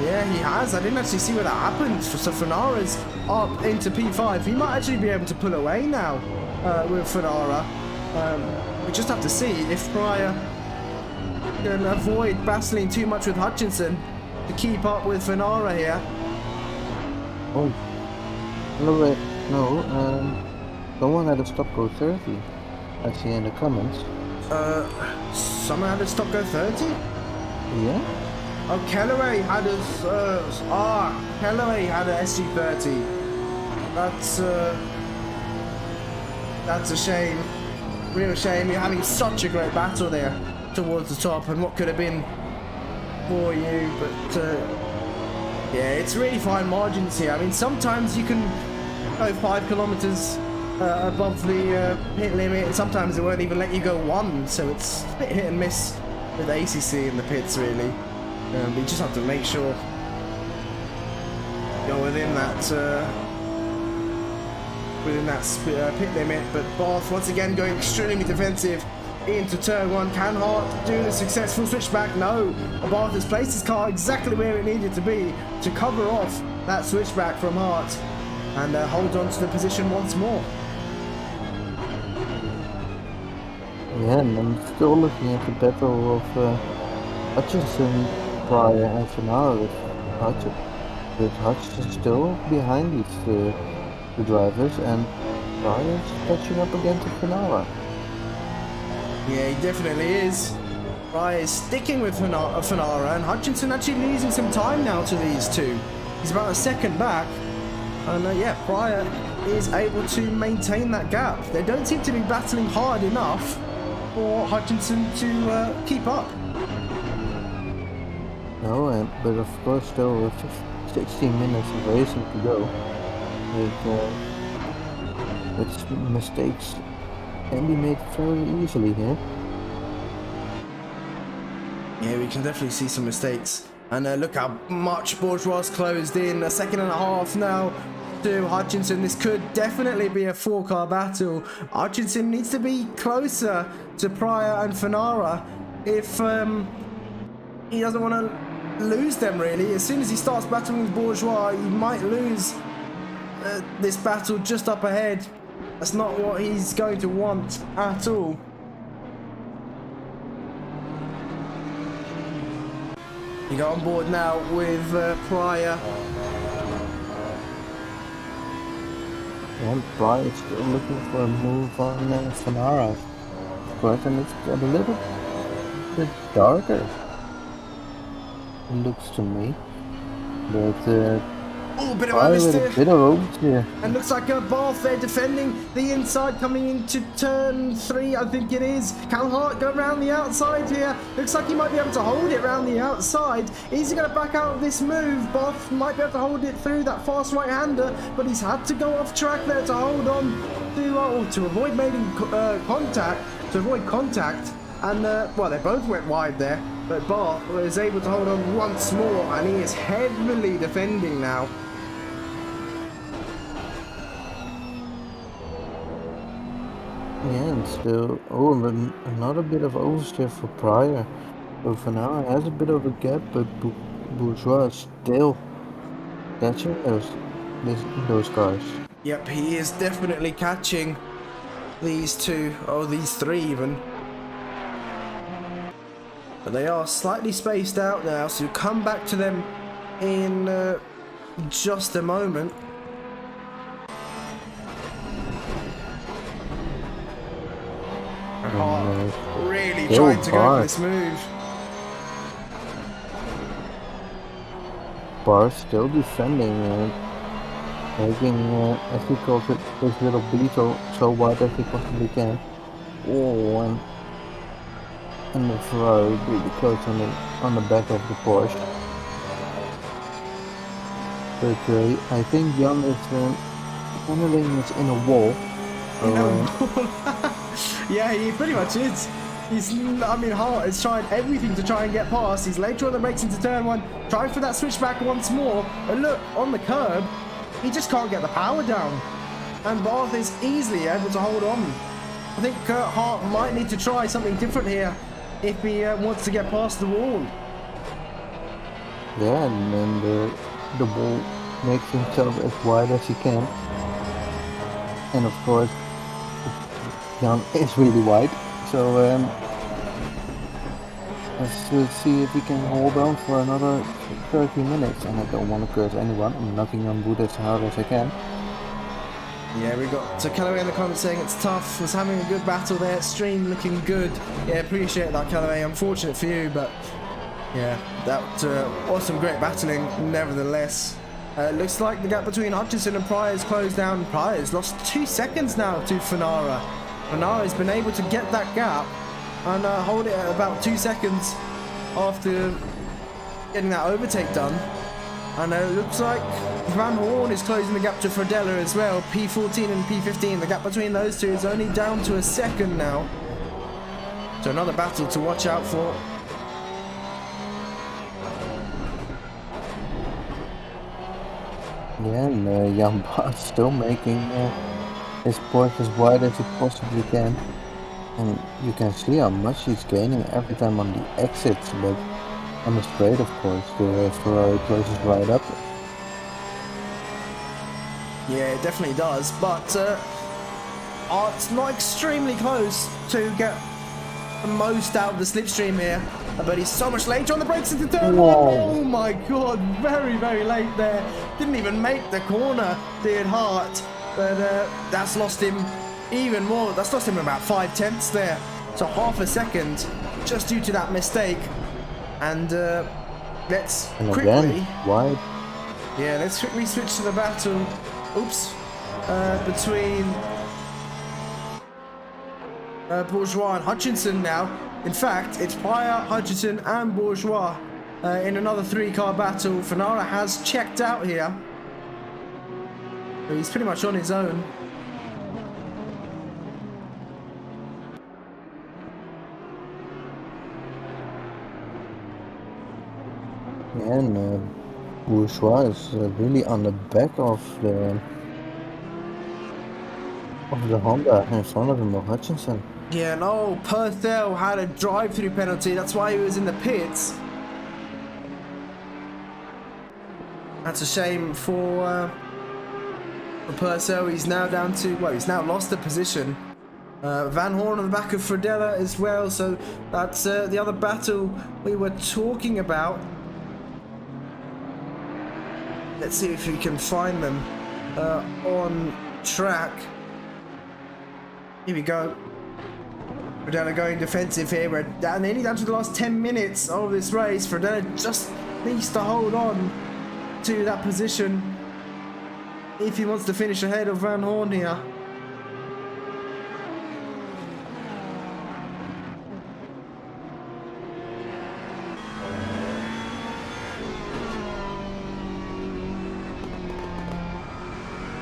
Yeah, he has. I didn't actually see where that happened. So Fanara's up into P5. He might actually be able to pull away now with Fanara. We just have to see if Briar can avoid battling too much with Hutchinson to keep up with Fanara here. Oh. No, wait. No, someone had a stop go 30. I see in the comments. Someone had a stop go 30? Yeah? Oh, Kellaway had a Kellaway had a SG30. That's a shame. Real shame. You're having such a great battle there towards the top, and what could have been for you, but yeah, it's really fine margins here. I mean, sometimes you can go 5 kilometers above the pit limit, and sometimes it won't even let you go 1, so it's a bit hit and miss with ACC in the pits, really. But you just have to make sure you're within that pit limit. But Barth once again going extremely defensive into turn 1. Can Hart do the successful switchback? No. Barth has placed his car exactly where it needed to be to cover off that switchback from Hart and hold on to the position once more. Yeah, and I'm still looking at the battle of Hutchinson, Briar and Fanara with Hutchinson still behind these the drivers, and Briar's catching up again to Fanara. Yeah, he definitely is. Briar is sticking with Fanara, and Hutchinson actually losing some time now to these two. He's about a second back, and yeah, Briar is able to maintain that gap. They don't seem to be battling hard enough for Hutchinson to keep up. No, but of course still 16 minutes of racing to go. With mistakes can be made very easily here. Yeah, we can definitely see some mistakes. And look how much Bourgeois closed in. A second and a half now to Hutchinson. This could definitely be a 4-car battle. Hutchinson needs to be closer to Pryor and Fanara if he doesn't want to lose them, really. As soon as he starts battling with Bourgeois, he might lose this battle just up ahead. That's not what he's going to want at all. You go on board now with Pryor. And Pryor is still looking for a move on Fanara. Of course, and it's got a little bit darker, it looks to me. But Oh, bit of Pryor with oversteer. a bit of oversteer. And looks like Barth there defending the inside coming into turn 3, I think it is. Can Hart go around the outside here? Looks like he might be able to hold it around the outside. Is he going to back out of this move? Barth might be able to hold it through that fast right-hander, but he's had to go off track there to hold on to avoid making contact. And, well, they both went wide there, but Barth was able to hold on once more, and he is heavily defending now. Yeah, and still, another bit of oversteer for Pryor. So Fanara has a bit of a gap, but Bourgeois is still catching those cars. Yep, he is definitely catching these two, or these three even. But they are slightly spaced out now, so you'll come back to them in just a moment. Really trying to go for this move. Barth still defending, making, as he calls it, his little beetle so wide as he possibly can. Oh, and the Ferrari really close on the back of the Porsche. But I think Jan is handling is in a wall. Yeah, he pretty much is. Hart is trying everything to try and get past. He's later on the brakes into turn 1, trying for that switchback once more. But look, on the curb, he just can't get the power down. And Barth is easily able to hold on I think Hart might need to try something different here if he wants to get past the wall. Yeah, and then the ball makes himself as wide as he can. And of course, Jan is really wide. So let's see if he can hold on for another 30 minutes. And I don't want to curse anyone. I'm knocking on wood as hard as I can. Yeah, we got Callaway in the comments saying it's tough. Was having a good battle there. Stream looking good. Yeah, appreciate that, Callaway. Unfortunate for you, but yeah, that was some great battling nevertheless. Looks like the gap between Hutchinson and Pryor is closed down. Pryor's lost 2 seconds now to Fenara. Fenara's been able to get that gap and hold it at about 2 seconds after getting that overtake done. And it looks like Van Hoorn is closing the gap to Frodella as well. P14 and P15. The gap between those two is only down to a second now. So another battle to watch out for. Yeah, and Jan Barth still making his points as wide as he possibly can. And you can see how much he's gaining every time on the exits, but on the straight, of course, the Ferrari closes right up. Yeah, it definitely does, but it's not extremely close to get the most out of the slipstream here. But he's so much later on the brakes into turn one. Oh my god, very, very late there. Didn't even make the corner, did Hart. But that's lost him even more. That's lost him about 5/10 there. So half a second just due to that mistake. And let's quickly... Again, wide. Yeah, let's quickly switch to the battle. Oops. Between Bourgeois and Hutchinson now. In fact, it's Pryor, Hutchinson and Bourgeois in another 3-car battle. Fenara has checked out here. He's pretty much on his own. Yeah, and Bourgeois is really on the back of the Honda in front of him, of Hutchinson. Yeah, no, Purcell had a drive-through penalty. That's why he was in the pits. That's a shame for Purcell. He's now down to, well, he's now lost the position. Van Hoorn on the back of Frodella as well. So that's the other battle we were talking about. Let's see if we can find them on track. Here we go. Frodella going defensive here. We're nearly down to the last 10 minutes of this race. Frodella just needs to hold on to that position if he wants to finish ahead of Van Hoorn here.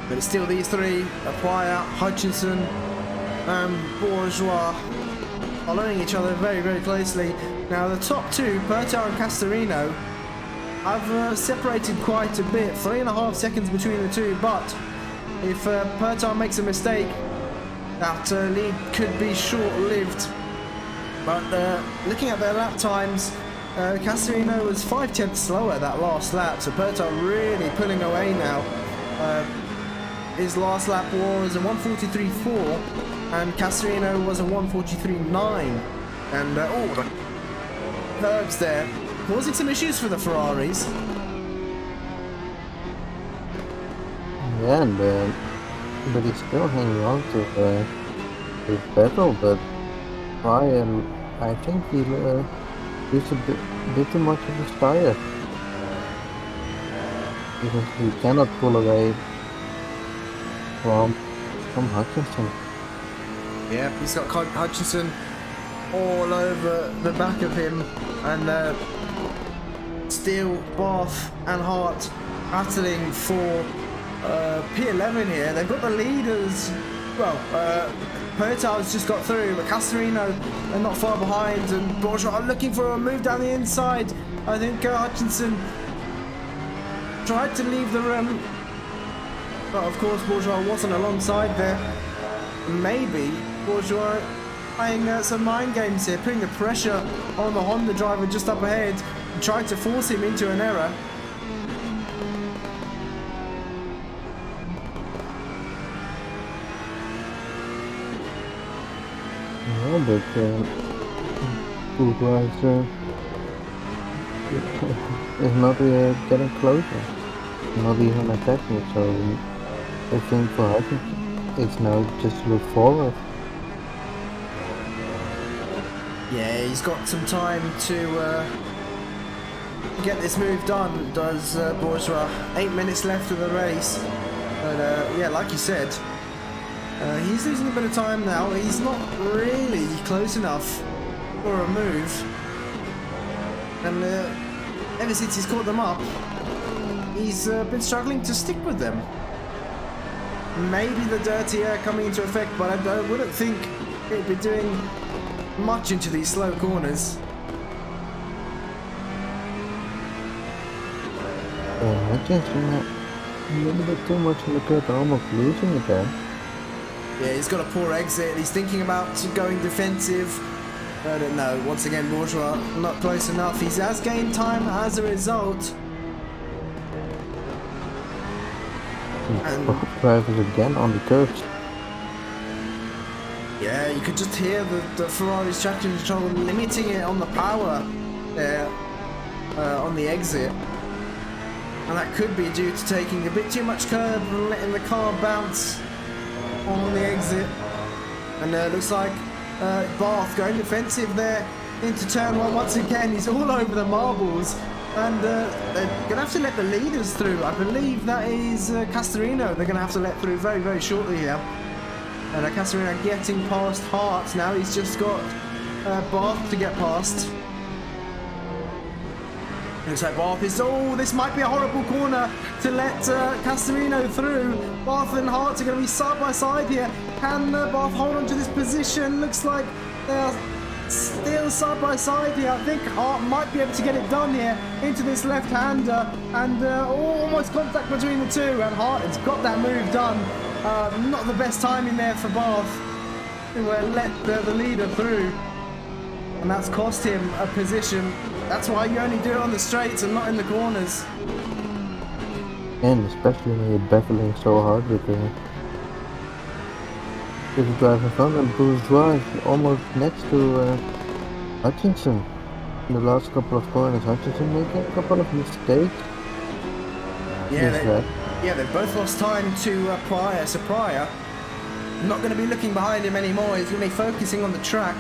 But it's still these three, Pryor, Hutchinson and Bourgeois, following each other very, very closely. Now the top two, Purcell and Castorino, have separated quite a bit, 3.5 seconds between the two, but if Purcell makes a mistake, that lead could be short-lived. But looking at their lap times, Castorino was 5/10 slower that last lap, so Purcell really pulling away now. His last lap was a 1:43.4 and Castorino was a 1:43.9, and the curbs there causing some issues for the Ferraris. Yeah, and but he's still hanging on to his battle, but Ryan, I think he used a bit too much of his tire. Because he cannot pull away from Hutchinson. Yeah, he's got Hutchinson all over the back of him, and still Barth and Hart battling for P11 here. They've got the leaders. Well, Purcell's just got through, but Castorino are not far behind, and Bourgeois are looking for a move down the inside. I think Hutchinson tried to leave the room, but of course Bourgeois wasn't alongside there. Maybe Bourgeois playing some mind games here, putting the pressure on the Honda driver just up ahead, and trying to force him into an error. No, but Bourgeois is not getting closer, not even attacking, so I think for Hutchinson it's now just to look forward. Yeah, he's got some time to get this move done, does Bourgeois. 8 minutes left of the race. But yeah, like you said, he's losing a bit of time now. He's not really close enough for a move. And ever since he's caught them up, he's been struggling to stick with them. Maybe the dirty air coming into effect, but I wouldn't think it'd be doing much into these slow corners. Hutchinson a little bit too much in the pit, almost losing again. Yeah, he's got a poor exit. He's thinking about going defensive. I don't know. Once again, Bourgeois not close enough. He has gained time as a result. And drivers again on the curves. yeah, you could just hear the Ferrari's traction control limiting it on the power there on the exit. And that could be due to taking a bit too much curb and letting the car bounce on the exit. And looks like Barth going defensive there into turn one once again. He's all over the marbles. And they're going to have to let the leaders through. I believe that is Castorino they're going to have to let through very, very shortly here. And Castorino getting past Hart now. He's just got Barth to get past. Looks like Barth is... Oh, this might be a horrible corner to let Castorino through. Barth and Hart are going to be side by side here. Can Barth hold on to this position? Looks like they're still side by side here. I think Hart might be able to get it done here into this left-hander. And almost contact between the two. And Hart has got that move done. Not the best timing there for Barth. Who let the leader through. And that's cost him a position. That's why you only do it on the straights and not in the corners. And especially when you're battling so hard with the driver in front, and Bourgeois is almost next to Hutchinson. In the last couple of corners, Hutchinson making a couple of mistakes. Yeah, they've both lost time to Pryor. So Pryor not going to be looking behind him anymore. He's going to be focusing on the track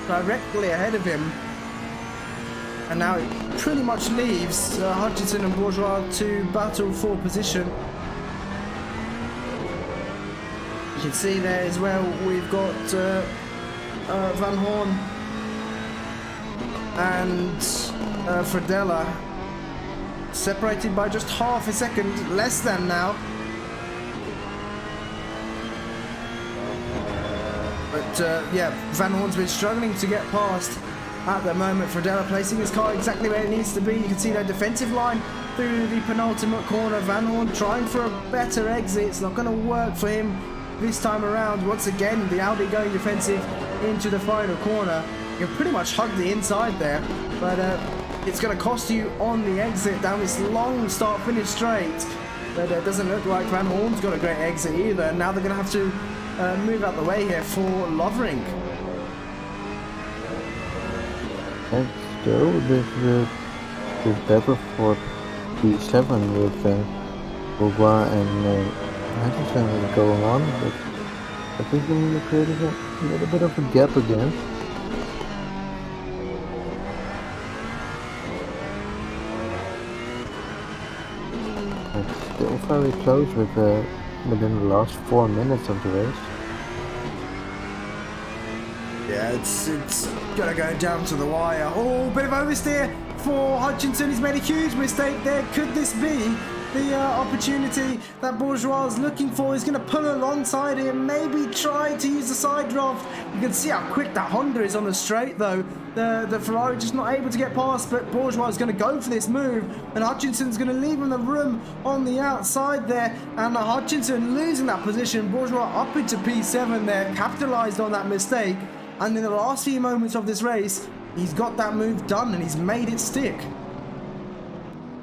directly ahead of him. And now it pretty much leaves Hutchinson and Bourgeois to battle for position. You can see there as well, we've got Van Hoorn and Fredella separated by just half a second, less than now. But yeah, Van Hoorn's been struggling to get past at the moment. Fredella placing his car exactly where it needs to be. You can see that defensive line through the penultimate corner. Van Hoorn trying for a better exit. It's not going to work for him this time around. Once again, the Audi going defensive into the final corner. You can pretty much hug the inside there, but it's going to cost you on the exit down this long start-finish straight. But it doesn't look like Van Hoorn's got a great exit either. Now they're going to have to move out the way here for Lovering. And still, this battle for P7 with Bourgeois and Hutchinson going on, but I think we need to create a little bit of a gap again. It's still very close within the last 4 minutes of the race. Yeah, it's gonna go down to the wire. Oh, bit of oversteer for Hutchinson. He's made a huge mistake there. Could this be the opportunity that Bourgeois is looking for. He's going to pull alongside him, maybe try to use the side draft. You can see how quick that Honda is on the straight though. The Ferrari just not able to get past, but Bourgeois is going to go for this move, and Hutchinson's going to leave him the room on the outside there, and Hutchinson losing that position. Bourgeois up into P7 there, capitalized on that mistake, and in the last few moments of this race, he's got that move done and he's made it stick.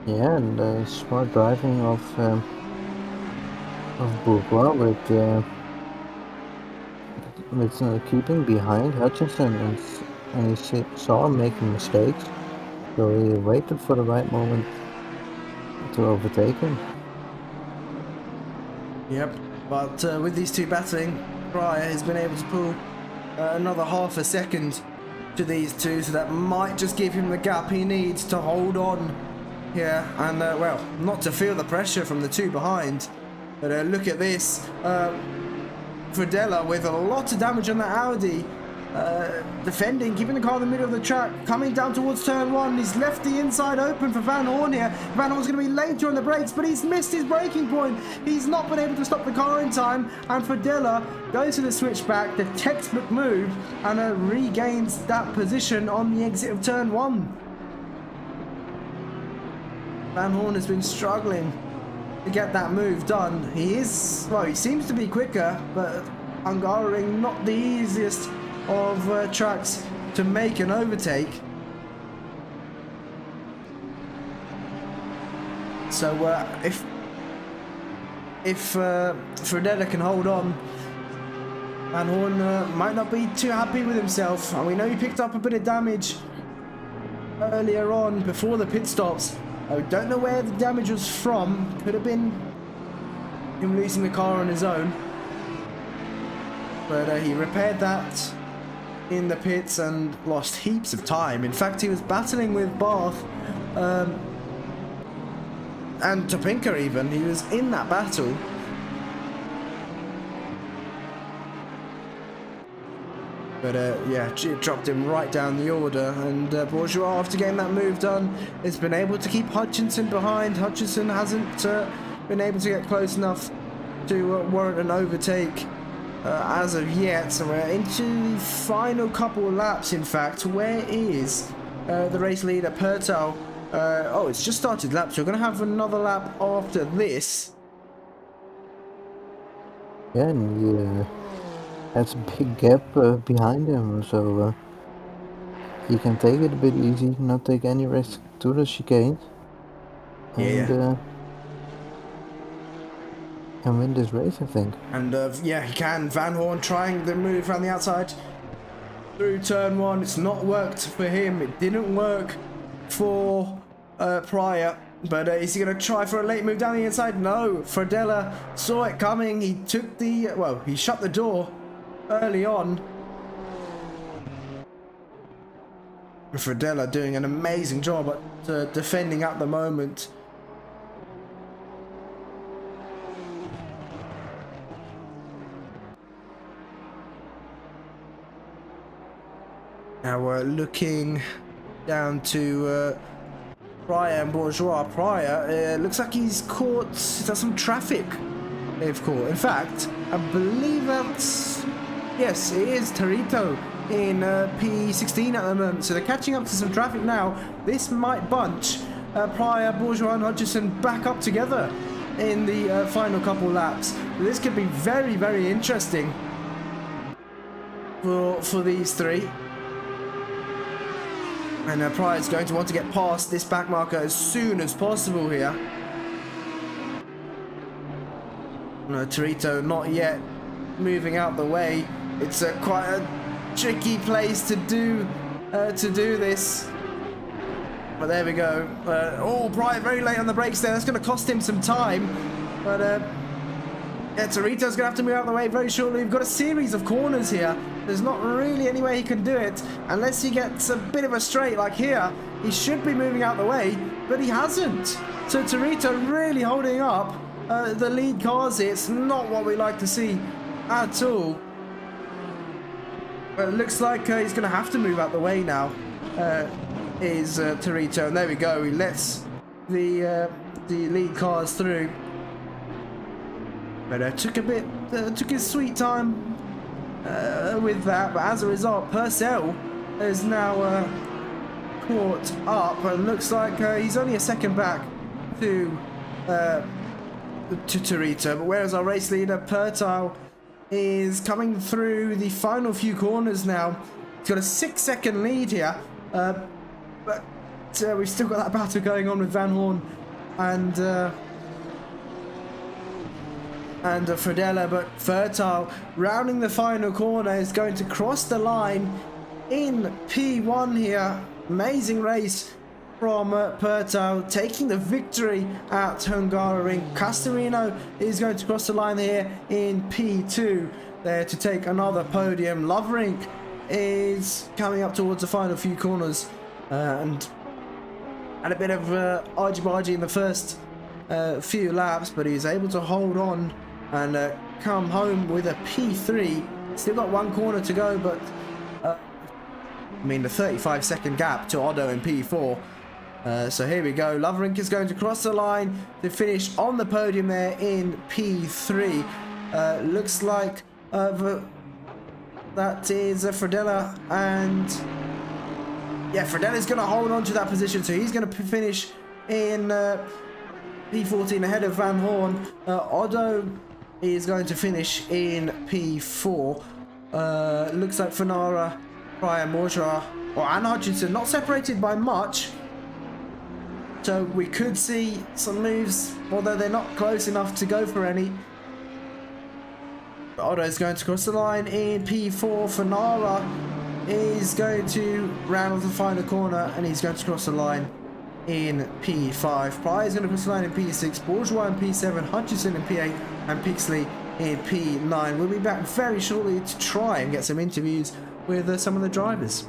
Yeah, and smart driving of Bourgeois with keeping behind Hutchinson, and he saw him making mistakes, so he waited for the right moment to overtake him. Yep, but with these two battling, Pryor has been able to pull another half a second to these two, so that might just give him the gap he needs to hold on here, and well, not to feel the pressure from the two behind. But look at this, Fredella with a lot of damage on that Audi, defending, keeping the car in the middle of the track, coming down towards turn one. He's left the inside open for Van Hoorn here. Van Hoorn's going to be later on the brakes, but he's missed his braking point. He's not been able to stop the car in time, and Fredella goes to the switchback, the textbook move, and regains that position on the exit of turn one. Van Hoorn has been struggling to get that move done. He is, well, he seems to be quicker, but Hungaroring not the easiest of tracks to make an overtake. So if Fredella can hold on, Van Hoorn might not be too happy with himself, and we know he picked up a bit of damage earlier on before the pit stops. I don't know where the damage was from. Could have been him losing the car on his own, but he repaired that in the pits and lost heaps of time. In fact, he was battling with Barth and Topinka even. He was in that battle. But yeah, it dropped him right down the order, and Bourgeois, after getting that move done, has been able to keep Hutchinson behind. Hutchinson hasn't been able to get close enough to warrant an overtake as of yet. So we're into the final couple of laps, in fact. Where is the race leader, Pertal? Oh, it's just started laps. We're going to have another lap after this. Yeah, and that's a big gap behind him, so he can take it a bit easy, not take any risk to the chicane, and win this race, I think. And yeah, he can. Van Hoorn trying the move around the outside through turn one. It's not worked for him. It didn't work for Pryor. But is he going to try for a late move down the inside? No. Fredella saw it coming. He took the, well, he shut the door early on. Fredella doing an amazing job at defending at the moment. Now we're looking down to Pryor and Bourgeois. Pryor looks like he's caught, there's some traffic they've caught. In fact, I believe that's, yes, it is Torito in P16 at the moment. So they're catching up to some traffic now. This might bunch Pryor, Bourgeois and Hutchinson back up together in the final couple laps. This could be very, very interesting for these three. And Pryor's going to want to get past this back marker as soon as possible here. No, Torito not yet moving out the way. It's quite a tricky place to do this. But there we go. Oh, Pryor very late on the brakes there. That's going to cost him some time. But yeah, Torito's going to have to move out of the way very shortly. We've got a series of corners here. There's not really any way he can do it unless he gets a bit of a straight like here. He should be moving out the way, but he hasn't. So Torito really holding up the lead cars here. It's not what we like to see at all. But it looks like he's going to have to move out the way now, is Torito. And there we go. He lets the the lead cars through. But took his sweet time with that. But as a result, Purcell is now caught up, and looks like he's only a second back to Torito. But whereas our race leader Pertile is coming through the final few corners now. He's got a 6-second lead here, but we've still got that battle going on with Van Hoorn and Fredella. But Fertile, rounding the final corner, is going to cross the line in P1 here. Amazing race from Pertile, taking the victory at Hungaroring. Castorino is going to cross the line here in P2 there to take another podium. Loverink is coming up towards the final few corners and had a bit of argy-bargy in the first few laps, but he's able to hold on and come home with a P3. Still got one corner to go, but I mean the 35-second gap to Otto in P4. So here we go. Loverink is going to cross the line to finish on the podium there in P3. Looks like that is Fredella, and yeah, Fredella's going to hold on to that position, so he's going to finish in P14 ahead of Van Hoorn. Otto is going to finish in P4. Looks like Fanara, Pryor, Morja, and Hutchinson not separated by much. So we could see some moves, although they're not close enough to go for any. Otto is going to cross the line in P4. Fanara is going to round off the final corner, and he's going to cross the line in P5. Pryor is going to cross the line in P6. Bourgeois in P7. Hutchinson in P8. And Pixley in P9. We'll be back very shortly to try and get some interviews with some of the drivers.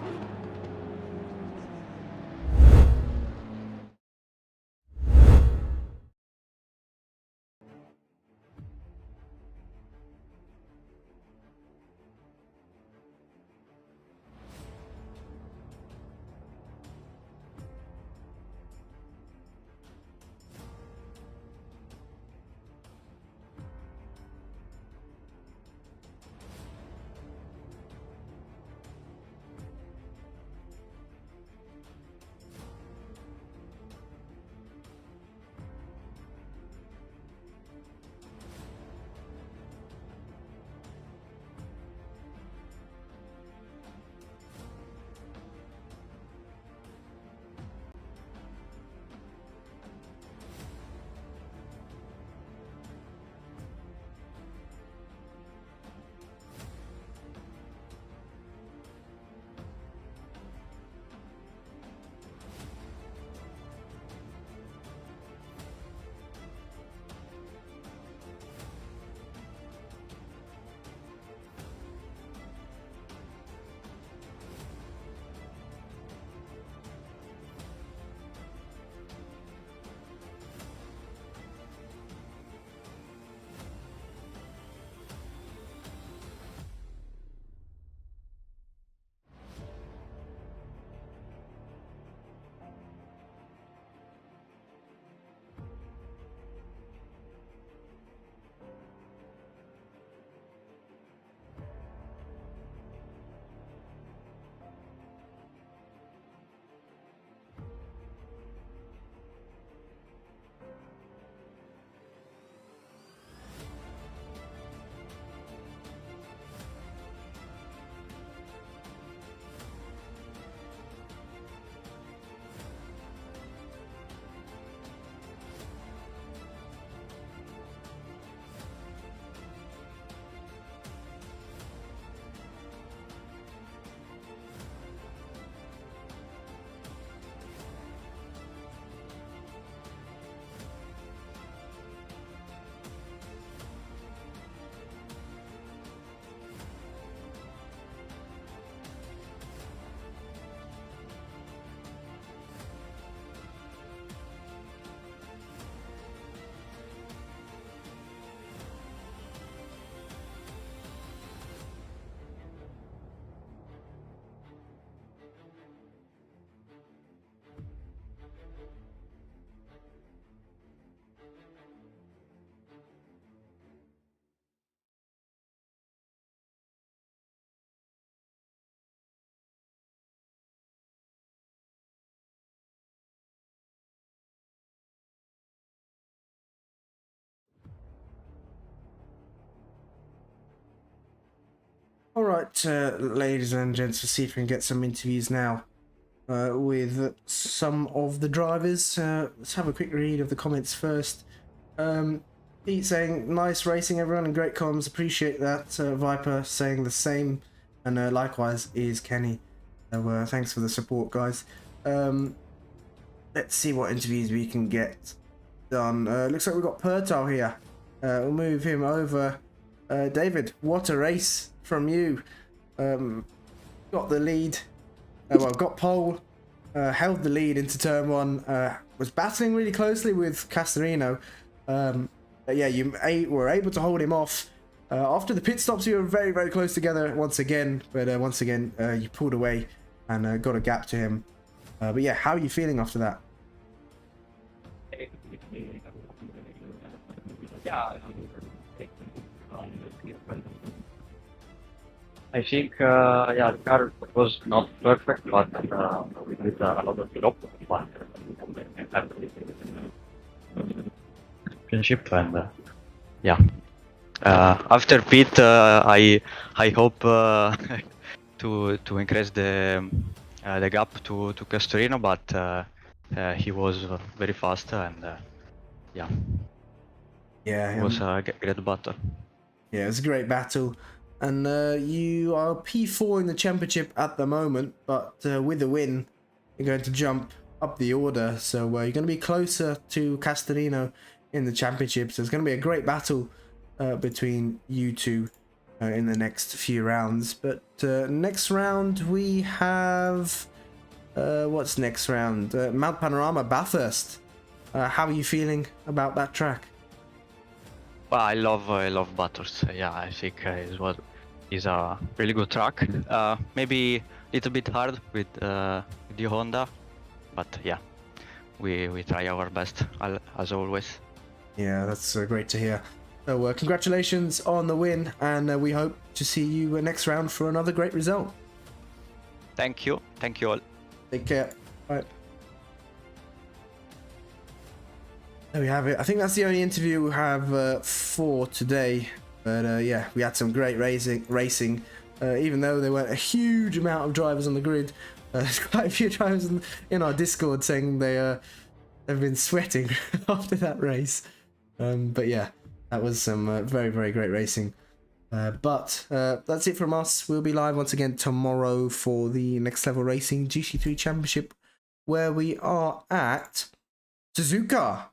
All right, ladies and gents, let's see if we can get some interviews now with some of the drivers. Let's have a quick read of the comments first. Pete saying, nice racing everyone and great comms, appreciate that. Viper saying the same, and likewise is Kenny. So thanks for the support, guys. Let's see what interviews we can get done. Looks like we've got Pertal here. We'll move him over. David, what a race from you. Got the lead. Well, got pole. Held the lead into turn one. Was battling really closely with Castorino. But yeah, you were able to hold him off. After the pit stops, you were very, very close together once again. But once again, you pulled away and got a gap to him. But yeah, how are you feeling after that? Yeah, I think yeah, the car was not perfect, but we did a lot of drop. But championship and yeah. After pit, I hope to increase the gap to Castorino, but he was very fast and yeah. Yeah, It was a great battle. Yeah, it was a great battle. And you are P4 in the championship at the moment, but with a win, you're going to jump up the order. So you're going to be closer to Castorino in the championship. So it's going to be a great battle between you two in the next few rounds. But next round we have... what's next round? Mount Panorama, Bathurst. How are you feeling about that track? Well, I love Bathurst. Yeah, I think is a really good track. Maybe a little bit hard with the Honda, but yeah, we try our best as always. Yeah, that's great to hear. So congratulations on the win, and we hope to see you next round for another great result. Thank you all. Take care. Bye. There we have it. I think that's the only interview we have for today. But yeah, we had some great racing. Even though there weren't a huge amount of drivers on the grid, there's quite a few drivers in our Discord saying they have been sweating after that race. But yeah, that was some very, very great racing. But that's it from us. We'll be live once again tomorrow for the Next Level Racing GT3 Championship, where we are at Suzuka.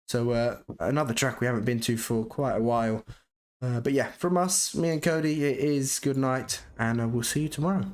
So another track we haven't been to for quite a while. But yeah, from us, me and Cody, it is good night, and we'll see you tomorrow.